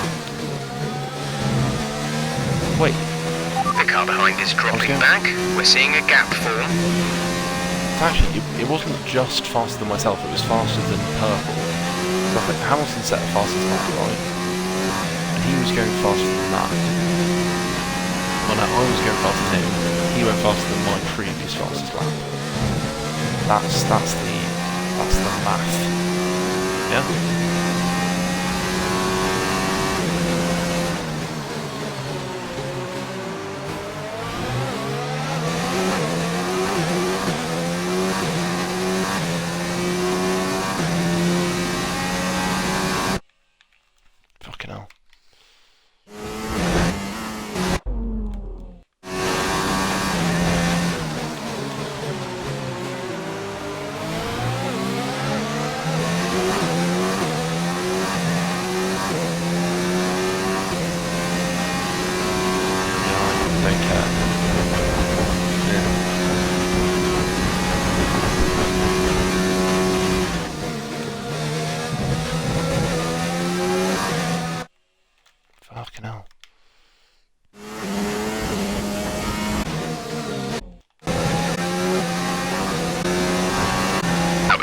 Wait. The car behind is dropping back. We're seeing a gap form. Actually, it wasn't just faster than myself, it was faster than purple. So I think Hamilton set the fastest lap, right? And he was going faster than that. Well, no, I was going faster than him. He went faster than my previous fastest lap. That's the math. Yeah? Fucking hell.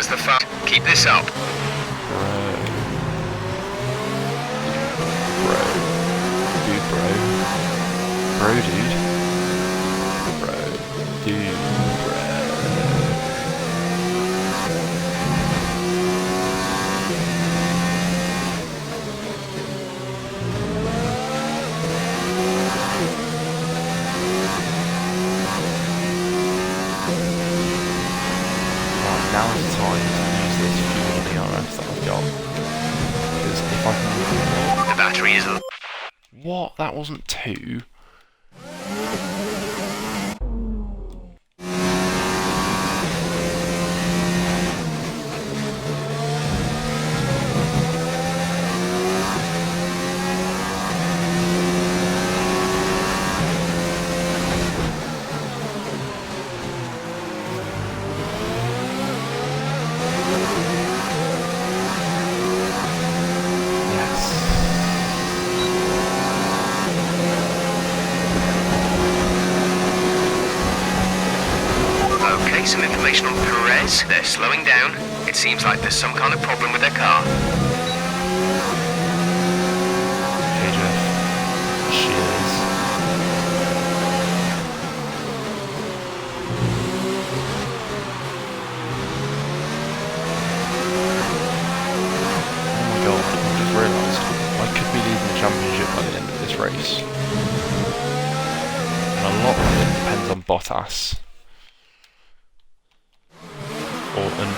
was the fun. Keep this up. Bro, dude. Now is the time to use this fuel DRS that I've got. Because if I can... The battery is... What? That wasn't 2? Okay, some information on Perez. They're slowing down. It seems like there's some kind of problem with their car. Hey Jeff. Cheers. Oh my god, I just realised I could be leading the championship by the end of this race. And a lot of it depends on Bottas.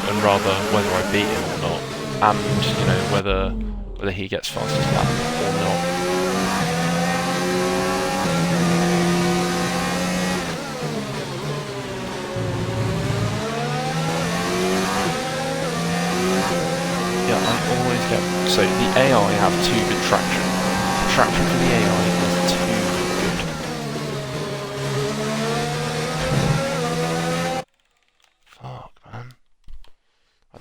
And rather whether I beat him or not, and you know whether he gets fastest lap or not. Yeah, I always get so the AI have 2 good traction. The traction for the AI is 2 good. Fuck, man. I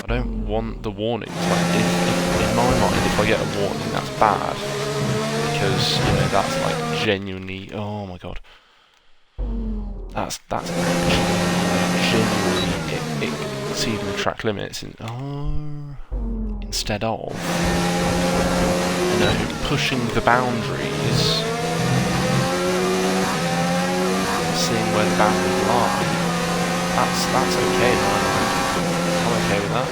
don't want the warnings. Like, if in my mind, if I get a warning, that's bad, because you know that's like genuinely. Oh my god, that's genuinely exceeding the track limits. Instead of pushing the boundaries, seeing where the boundaries lie. That's okay, man. I'm okay with that.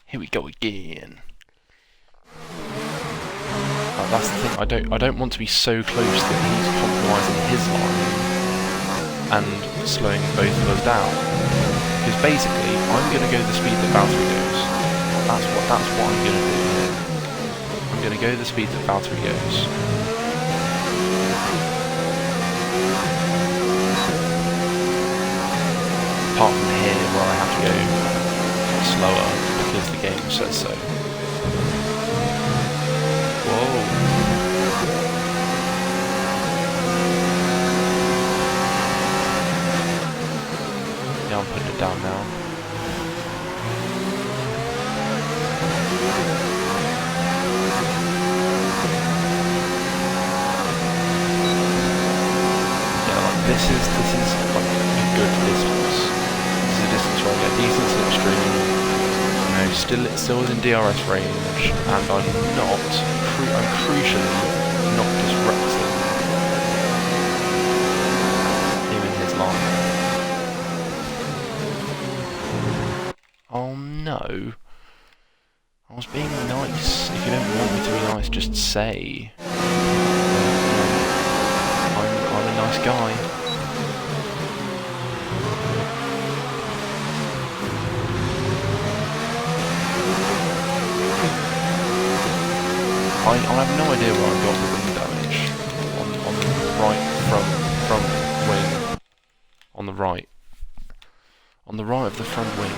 Here we go again. That's the thing. I don't want to be so close that he's compromising his line and slowing both of us down. Because basically, I'm going to go the speed that Valtteri goes. That's what I'm going to do here. I'm going to go the speed that Valtteri goes. Apart from here, where I have to go slower because the game says so. Whoa. Yeah, I'm putting it down now. Yeah, like this is like a good distance. This is a distance where I get decent slipstream. Still within DRS range, and I'm crucially not disrupting him in his line. Oh no. I was being nice. If you don't want me to be nice, just say. I'm a nice guy. I have no idea where I got the wing damage on the right front wing. On the right of the front wing.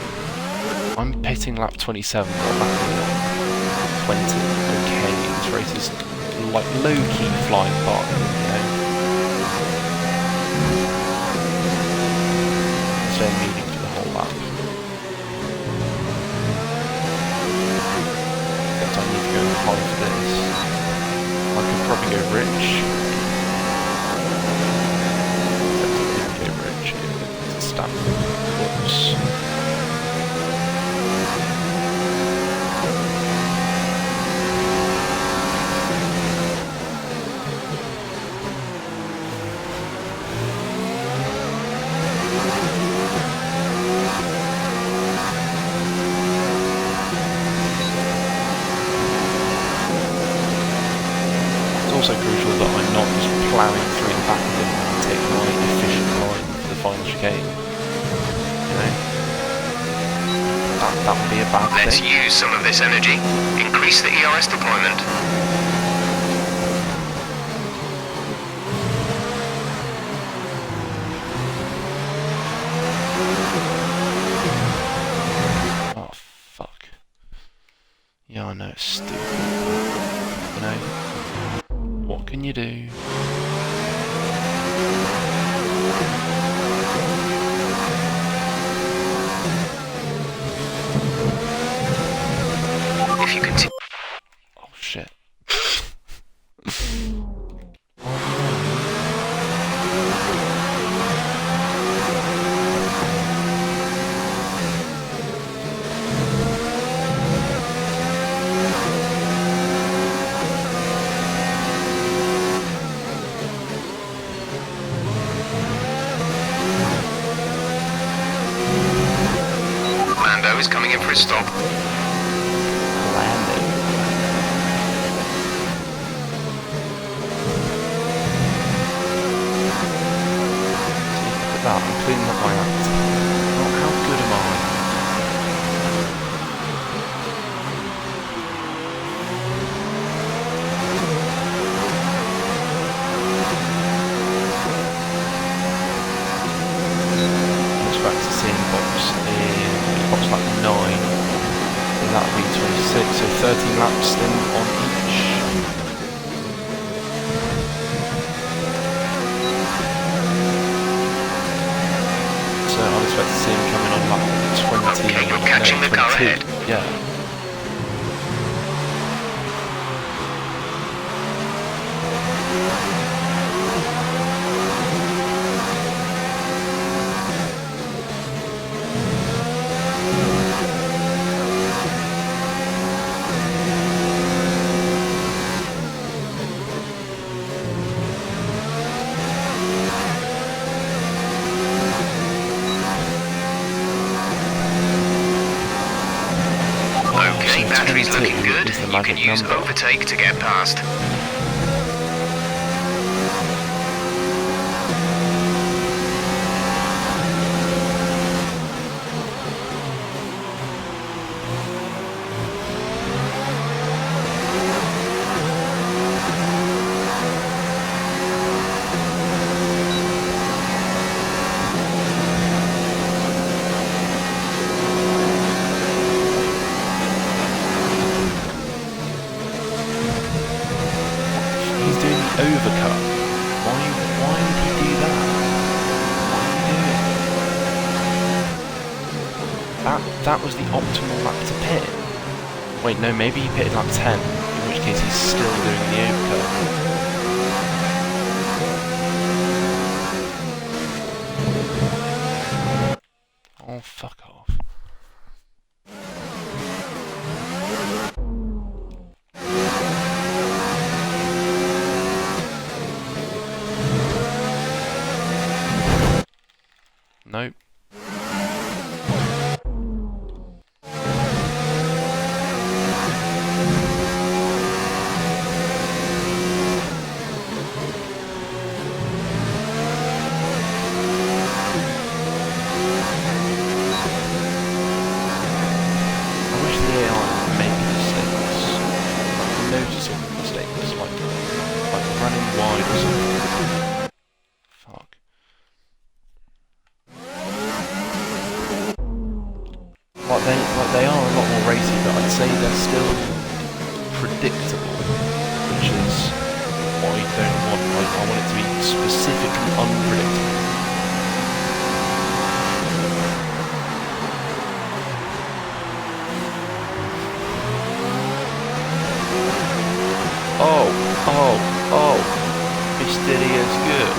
I'm pitting lap 27 or lap 20. Okay, this race is like low-key flying by, you know. Staying medium for the whole lap. Except I need to go high for this. I could probably go rich. Except I didn't go rich. It's a stamp. Whoops. Also crucial that I'm not just ploughing through the back of him and taking my efficient line for the final chicane. You know? That would be a bad thing. Let's use some of this energy. Increase the ERS deployment. Oh, fuck. Yeah, I know, it's stupid. You know? What can you do? If you continue. Oh shit. Lando is coming in for a stop. Landing. Look at that, I'm cleaning up my act. Oh, how good am I? Back to seeing box like 9, and that would be 26, so 13 laps then on each. So I'd expect to see him coming on lap 20. Okay, you're catching the car ahead. Yeah. Okay, battery's 22 looking good. is the You magic can use number. overtake to get past. Overcut. Why would he do that? Why would he do it? That was the optimal lap to pit. Wait, no, maybe he pitted lap 10, in which case he's still doing the overcut. Oh, fuck off. Nope. I wish the AI would make mistakes. I'm noticing this. They are a lot more racy, but I'd say they're still predictable, which is what I don't want. I want it to be specifically unpredictable. Oh, mysterious good.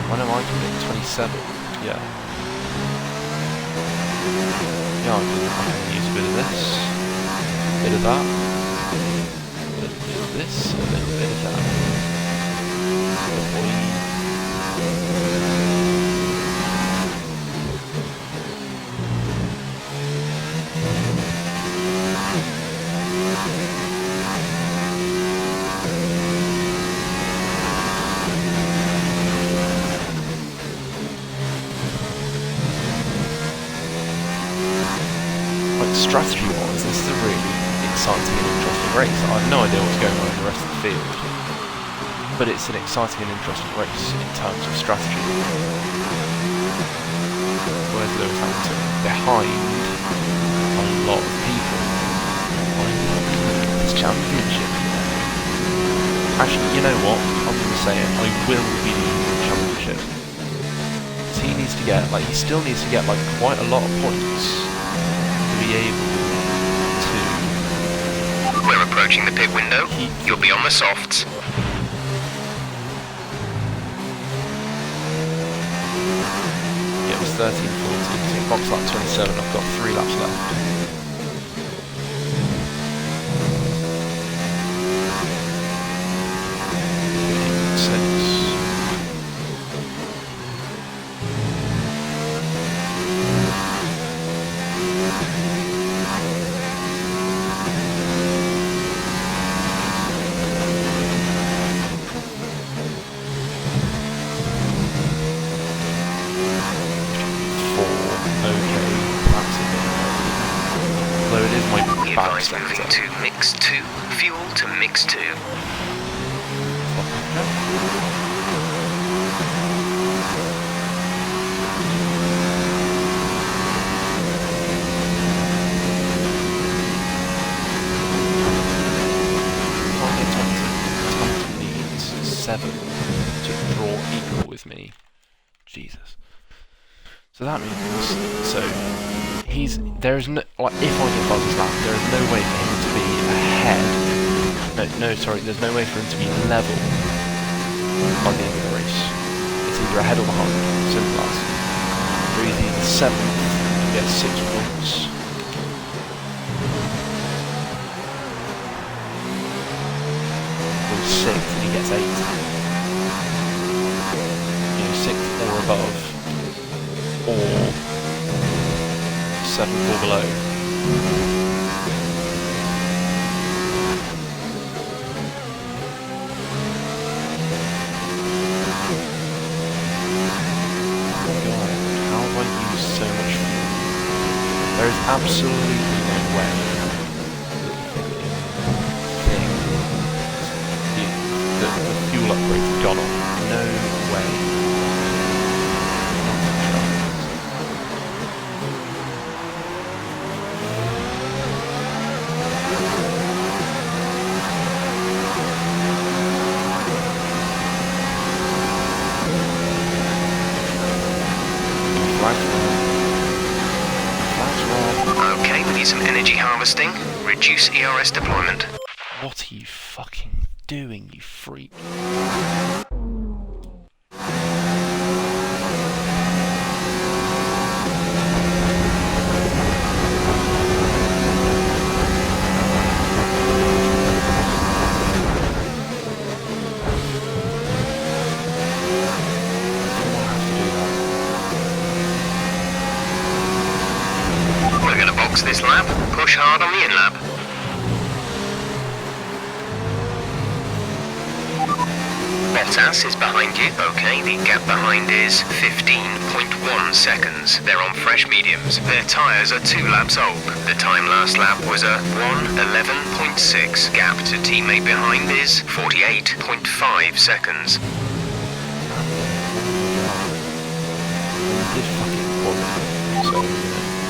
When am I doing 27? Yeah. Yeah, I can use a bit of this, a bit of that, a little bit of this, a little bit of that. Strategy-wise, this is a really exciting and interesting race. I have no idea what's going on in the rest of the field, but it's an exciting and interesting race in terms of strategy. Where's Lewis Hamilton? Behind a lot of people. It's championship. Actually, you know what? I'm going to say it. I will be leading the championship. So he needs to get, he still needs to get, quite a lot of points. Be able to... We're approaching the pit window. You'll be on the softs. Yeah, it was 13:40, so box lap 27, I've got 3 laps left. Moving to mix 2, fuel to mix 2. Tom needs 7 to draw equal with me. Jesus. So that means, there is no, if I get past this lap, there is no way for him to be ahead. There's no way for him to be level by the end of the race. It's either ahead or behind, simple as. So he's either 7th and gets 6 points, or 6th and he gets 8. 6th or above. Or 7th or below. God, how have I used so much fuel? There is absolutely no way that the fuel upgrade has gone on. No way. Okay, we need some energy harvesting. Reduce ERS deployment. What are you fucking doing, you freak? This lap, push hard on the in-lap. Bottas is behind you. Okay, the gap behind is 15.1 seconds. They're on fresh mediums. Their tyres are 2 laps old. The time last lap was a 1:11.6. Gap to teammate behind is 48.5 seconds.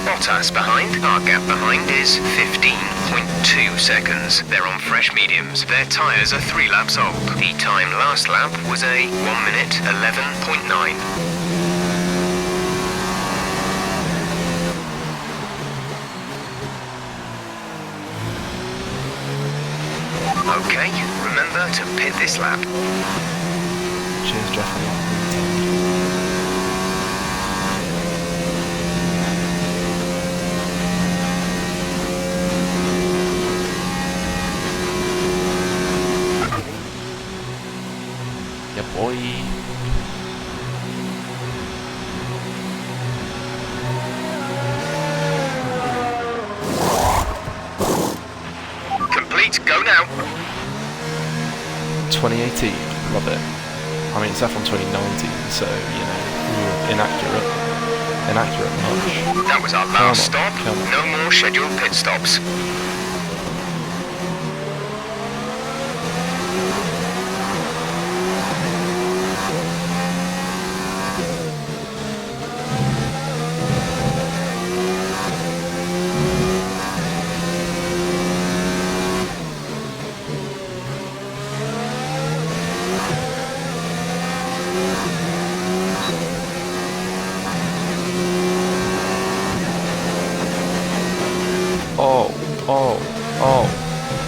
Bottas behind. Our gap behind is 15.2 seconds. They're on fresh mediums. Their tyres are 3 laps old. The time last lap was a 1:11.9. Okay, remember to pit this lap. Cheers, Jeffrey. Yeah, boy. Complete, go now. 2018, love it. I mean, it's F1 2019, so, you know, inaccurate much. That was our last stop. No more scheduled pit stops. Oh,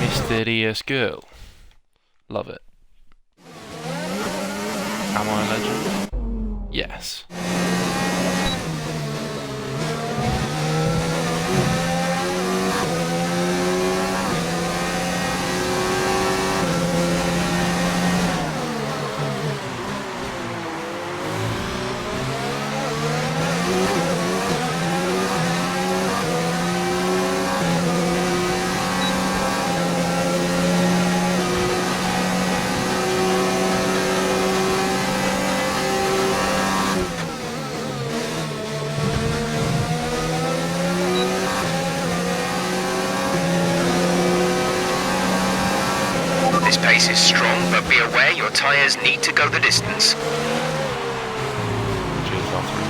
mysterious girl. Love it. Am I a legend? Yes. This pace is strong, but be aware your tyres need to go the distance. Cheers, Valtteri.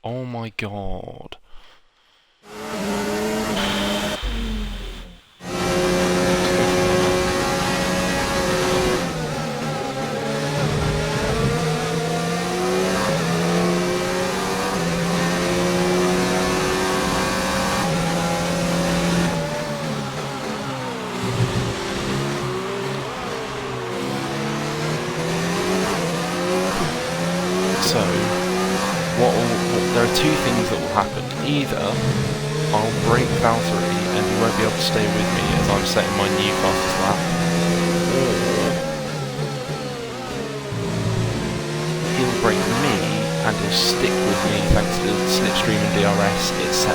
Oh my god. So, there are two things that will happen. Either I'll break Valtteri and he won't be able to stay with me as I'm setting my new fastest lap, or he'll break me and he'll stick with me thanks to slipstream and DRS, etc.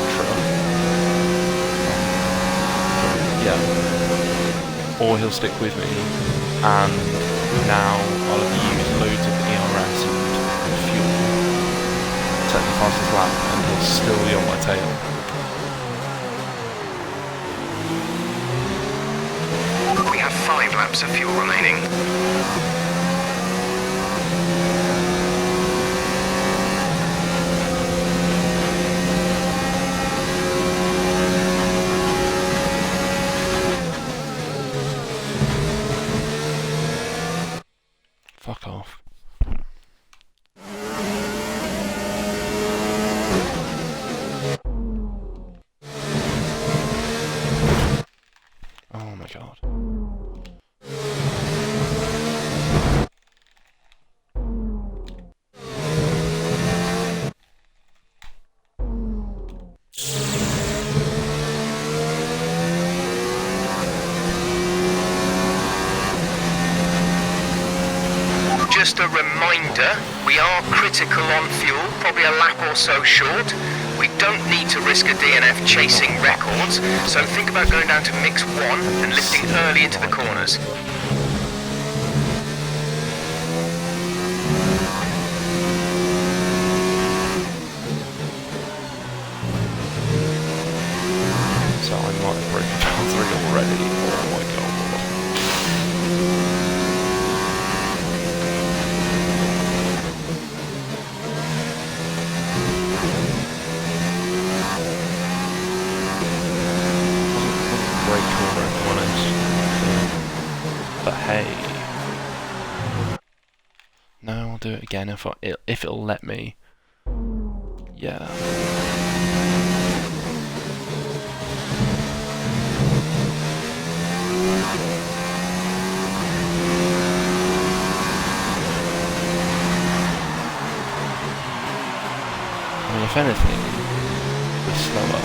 Yeah. Or he'll stick with me and now I'll have used loads of ERS and fuel, set the fastest lap, and he'll still be on my tail. We have 5 laps of fuel remaining. Fuck off. Oh my god. Just a reminder, we are critical on fuel, probably a lap or so short. We don't need to risk a DNF chasing records, so think about going down to mix 1 and lifting early into the corners. So I might have broken down 3 already. Oh my god. Great corner, if I'm honest. But hey. No, I'll do it again if it'll let me. Yeah. I mean, if anything, we're slower.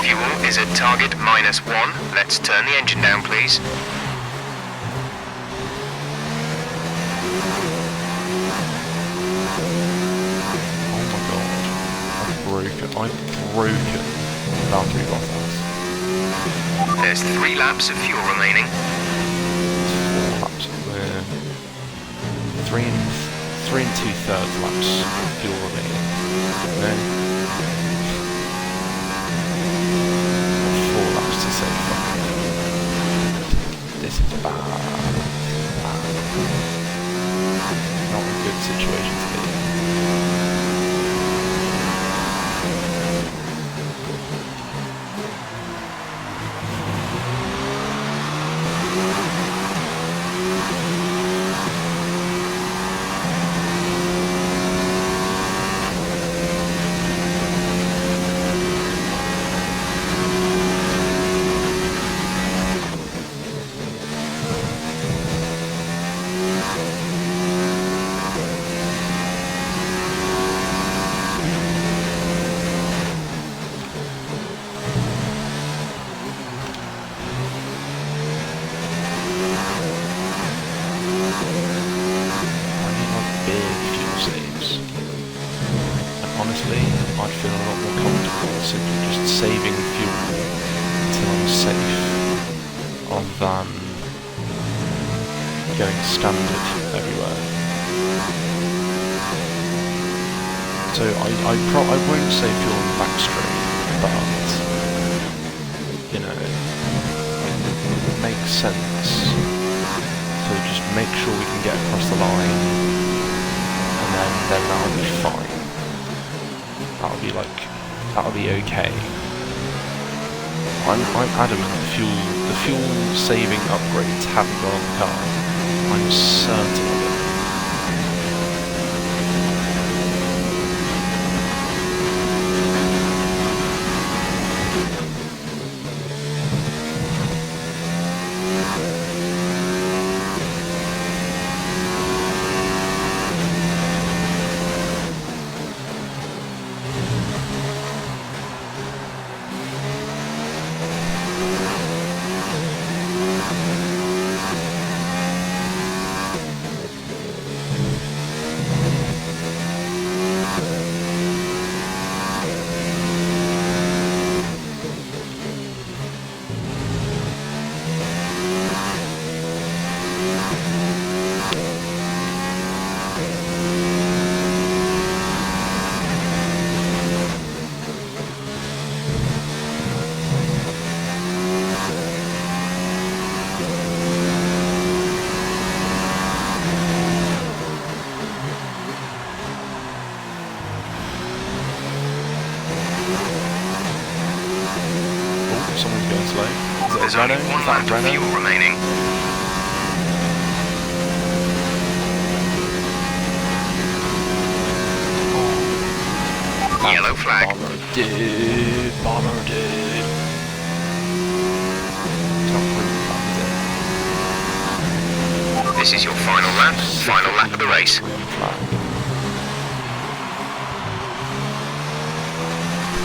Fuel is at target -1. Let's turn the engine down, please. Oh my god. I've broken Valkyrie Bottas. There's 3 laps of fuel remaining. 4 laps. We're 3 and 2/3 laps fuel remaining. No. 4 laps to save. This is bad. Not a good situation to be in. Honestly, I'd feel a lot more comfortable simply just saving fuel until I'm safe, rather than going standard everywhere. So I won't save fuel on the back straight, but you know, it makes sense. So just make sure we can get across the line, and then that'll be fine. That'll be okay. I'm adamant the fuel saving upgrades haven't gone on the car. I'm certain of it. someone's going slow. Is it There's Renault? only one Is that lap of Renault? fuel remaining. Yellow flag. Bomber dude, bomber dude. Top green flag, is it? This is your final lap of the race. Green flag.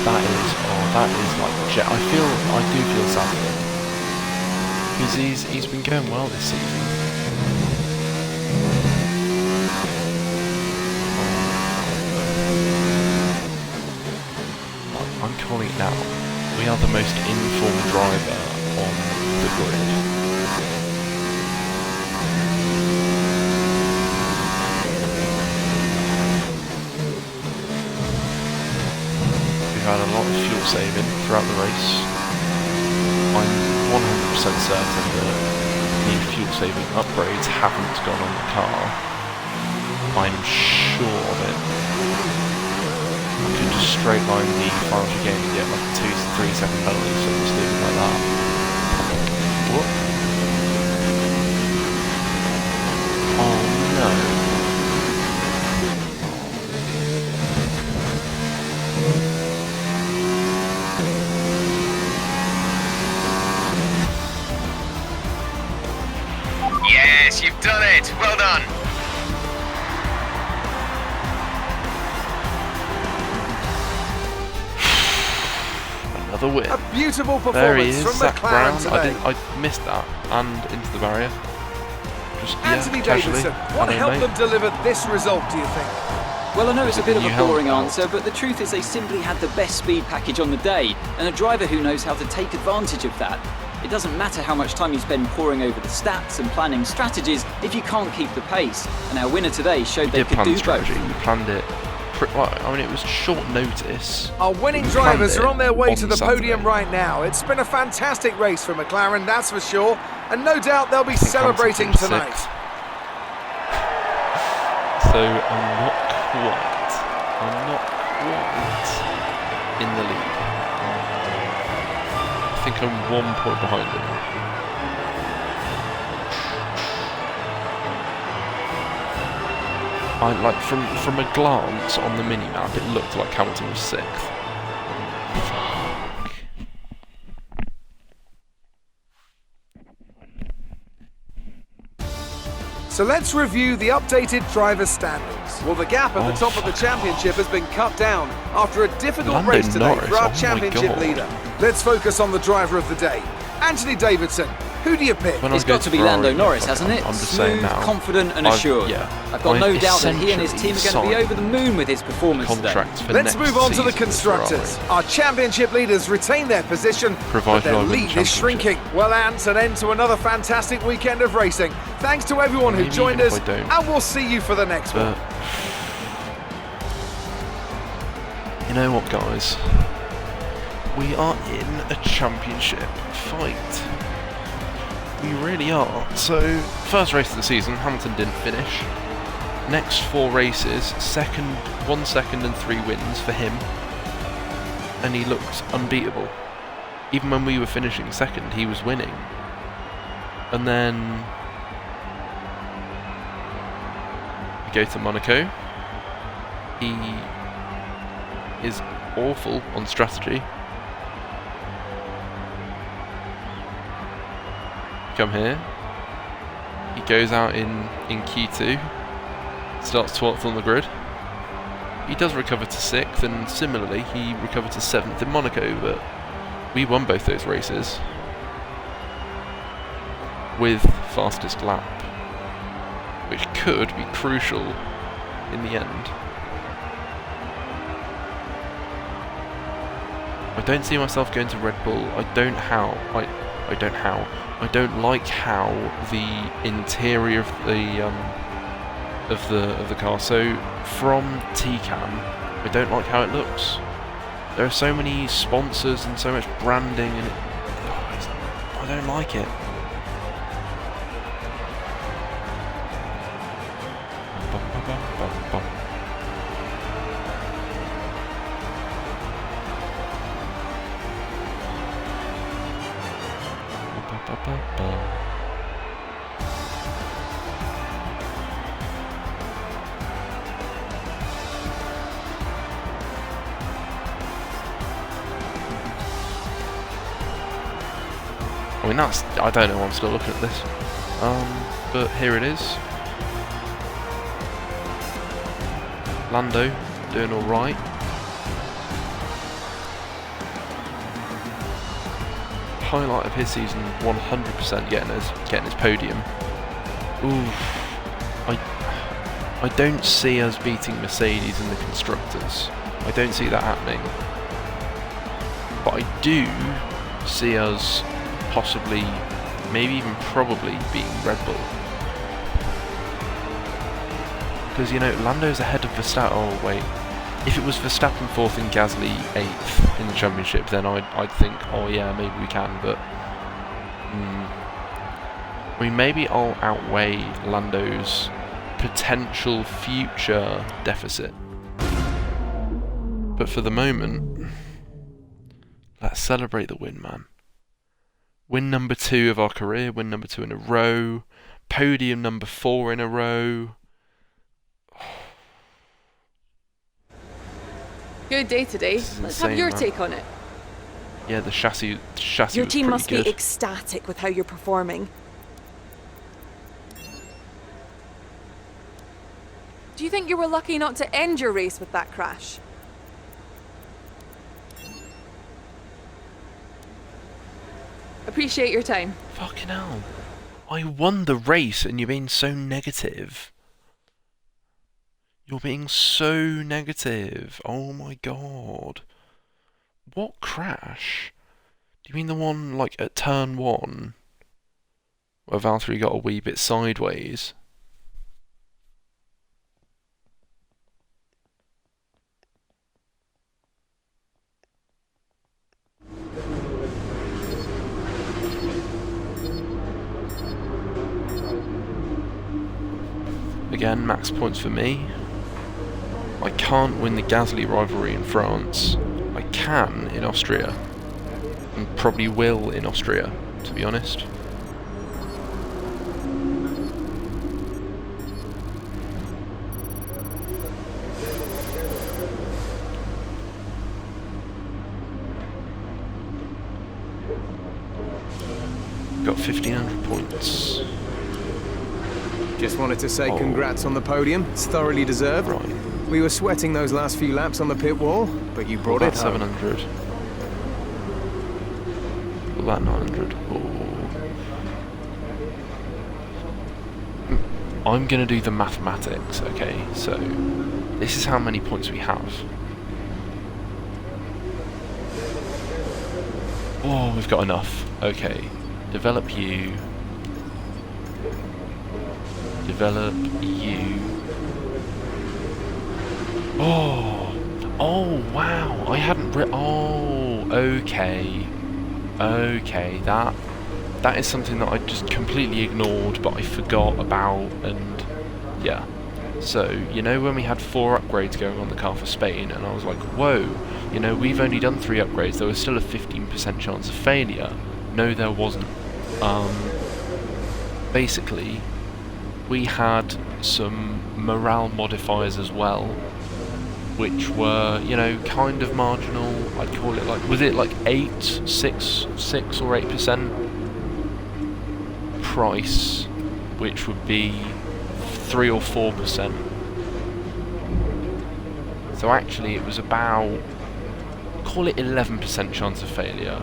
That is like jet. I do feel sad for him. Because he's been going well this season. I'm calling it now. We are the most informed driver on the grid. We've had a lot of fuel saving throughout the race. I'm 100% certain that the fuel saving upgrades haven't gone on the car. I'm sure of it. I could just straight line the final chicane and get like 2 to 3 second penalties, so just leave it like that. What? Oh no. Yes, you've done it. Well done. Another win. A beautiful There he performance is, from Zach McLaren Brown. today. I missed that and into the barrier. Just Anthony casually. Davidson, what Hello, helped mate. them deliver this result, do you think? Well, I know it's a bit of You a held boring out. answer, but the truth is they simply had the best speed package on the day, and a driver who knows how to take advantage of that. It doesn't matter how much time you spend poring over the stats and planning strategies if you can't keep the pace, and our winner today showed they Did could plan do the strategy. both. We planned it. Well, I mean, it was short notice. Our winning We planned drivers it are on their way on to the Saturday. podium right now. It's been a fantastic race for McLaren, that's for sure, and no doubt they'll be I think celebrating Hamilton tonight. finished sixth. So I'm not quite in the lead. I think I'm 1 point behind him. Like from a glance on the mini-map, it looked like Hamilton was 6th. Fuck. So let's review the updated driver standings. Well, the gap at the top of the championship has been cut down after a difficult Lando race today Norris, for our oh my championship God. leader. Let's focus on the driver of the day. Anthony Davidson, who do you pick? When I It's go got to be Ferrari, Lando Norris, like, hasn't it? I'm just Smooth, saying now. confident and assured. I've got no doubt that he and his team are going to be over the moon with his performance today. Contract for Let's next move on to the season with constructors. Ferrari. Our championship leaders retain their position, but Provided their I win the lead is championship. shrinking. Well, Ant, an end to another fantastic weekend of racing. Thanks to everyone who Maybe joined even us, if I don't. and we'll see you for the next one. But you know what, guys? We are in a championship fight. We really are. So, first race of the season, Hamilton didn't finish. Next 4 races, 1 second and 3 wins for him. And he looked unbeatable. Even when we were finishing second, he was winning. And then we go to Monaco. He is awful on strategy. Come here. He goes out in Q2. Starts 12th on the grid. He does recover to 6th, and similarly, he recovered to 7th in Monaco, but we won both those races with fastest lap, which could be crucial in the end. I don't see myself going to Red Bull. I don't like how the interior of the car. So from TCAM, I don't like how it looks. There are so many sponsors and so much branding, and I don't like it. Ba-ba-ba. I mean, that's, I don't know, I'm still looking at this. But here it is. Lando doing alright. Highlight of his season, 100% getting his podium. Oof. I don't see us beating Mercedes in the constructors. I don't see that happening. But I do see us possibly, maybe even probably beating Red Bull. Because, you know, Lando's ahead of Verstappen. Oh, wait. If it was Verstappen 4th and Gasly 8th in the championship, then I'd think, oh yeah, maybe we can, but... I mean, maybe I'll outweigh Lando's potential future deficit. But for the moment, let's celebrate the win, man. Win number 2 of our career, win number 2 in a row, podium number 4 in a row. Good day today. Let's have your take on it. Yeah, the chassis Your was team must pretty be good. ecstatic with how you're performing. Do you think you were lucky not to end your race with that crash? Appreciate your time. Fucking hell. I won the race and you're being so negative. You're being so negative. Oh my god. What crash? Do you mean the one, like, at turn 1? Where Valtteri got a wee bit sideways? Again, max points for me. I can't win the Gasly rivalry in France. I can in Austria. And probably will in Austria, to be honest. Got 1,500 points. Just wanted to say congrats on the podium. It's thoroughly deserved. Right. We were sweating those last few laps on the pit wall, but you brought it About home. 700. About 900. I'm going to do the mathematics, okay? So, this is how many points we have. Oh, we've got enough. Okay. Develop you. Develop you. Oh, wow. I hadn't okay. Okay, that is something that I just completely ignored, but I forgot about, and yeah. So, you know when we had 4 upgrades going on the car for Spain, and I was like, whoa, you know, we've only done 3 upgrades, there was still a 15% chance of failure. No, there wasn't. Basically, we had some morale modifiers as well, which were, you know, kind of marginal. I'd call it like, was it like 6 or 8% price, which would be 3 or 4%. So actually it was about, call it 11% chance of failure,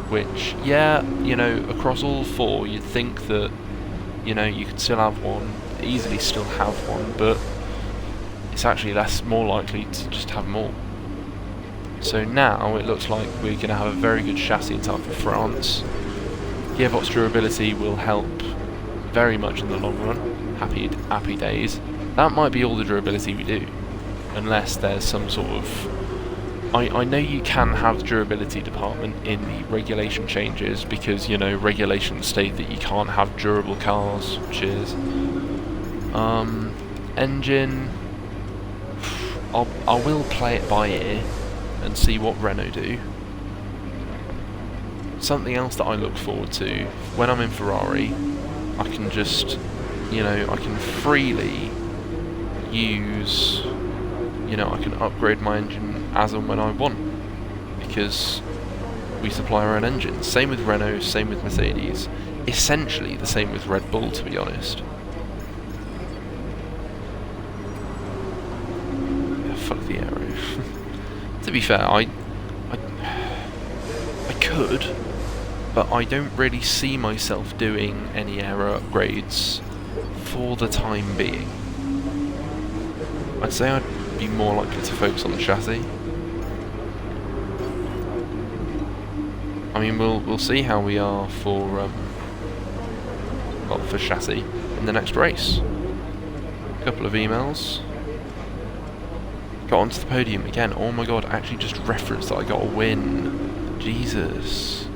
which, yeah, you know, across all 4 you'd think that, you know, you could still have one, easily still have one, but it's actually more likely to just have more. So now it looks like we're going to have a very good chassis in time for France. Gearbox durability will help very much in the long run. Happy days. That might be all the durability we do, unless there's some sort of... I know you can have the durability department in the regulation changes, because, you know, regulations state that you can't have durable cars. Cheers. Engine... I will play it by ear and see what Renault do. something else that I look forward to when I'm in Ferrari. I can just, you know, I can freely use, you know, I can upgrade my engine as and when I want, because we supply our own engines. Same with Renault, same with Mercedes, essentially the same with Red Bull, to be honest. Yeah, fuck the aero. To be fair, I could, but I don't really see myself doing any aero upgrades for the time being. I'd say I'd be more likely to focus on the chassis. I mean, we'll see how we are for well, for chassis in the next race. A couple of emails. Got onto the podium again. Oh my god! I actually just referenced that I got a win. Jesus.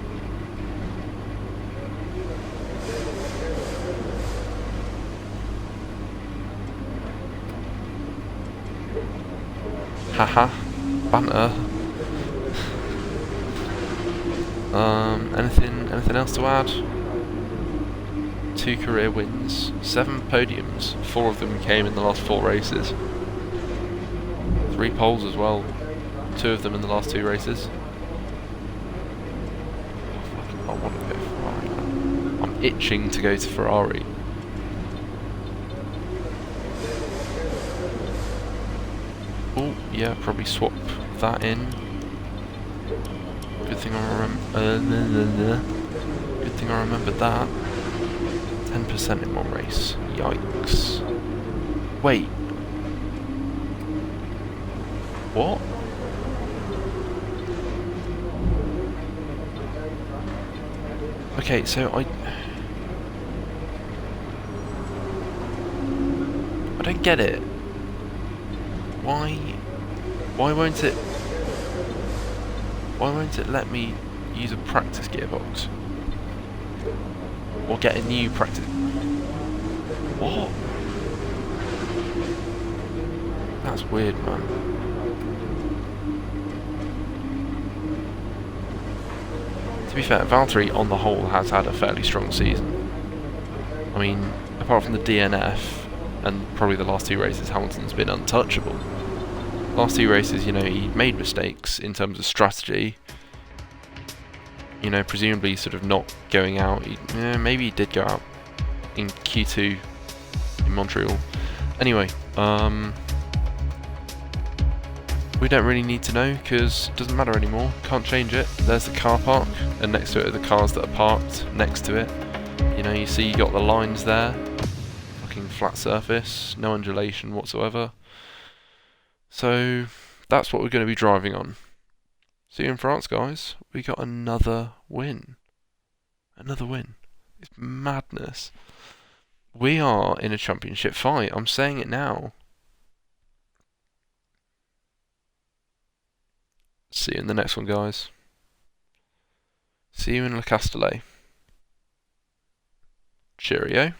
Haha. Banter. Anything else to add? 2 career wins, 7 podiums, 4 of them came in the last 4 races. 3 poles as well, 2 of them in the last 2 races. I want to go to Ferrari now. I'm itching to go to Ferrari. Oh, yeah, probably swap that in. Good thing I Good thing I remembered that. 10% in one race. Yikes. Wait. What? Okay, so I don't get it. Why won't it let me use a practice gearbox? Or get a new practice? What? That's weird, man. To be fair, Valtteri on the whole has had a fairly strong season. I mean, apart from the DNF and probably the last 2 races, Hamilton's been untouchable. Last 2 races, you know, he made mistakes in terms of strategy. You know, presumably sort of not going out. Maybe he did go out in Q2 in Montreal. Anyway, we don't really need to know because it doesn't matter anymore. Can't change it. There's the car park, and next to it are the cars that are parked next to it. You know, you see you got the lines there. Fucking flat surface, no undulation whatsoever. So that's what we're going to be driving on. See you in France, guys. We got another win. Another win. It's madness. We are in a championship fight. I'm saying it now. See you in the next one, guys. See you in Le Castellet. Cheerio.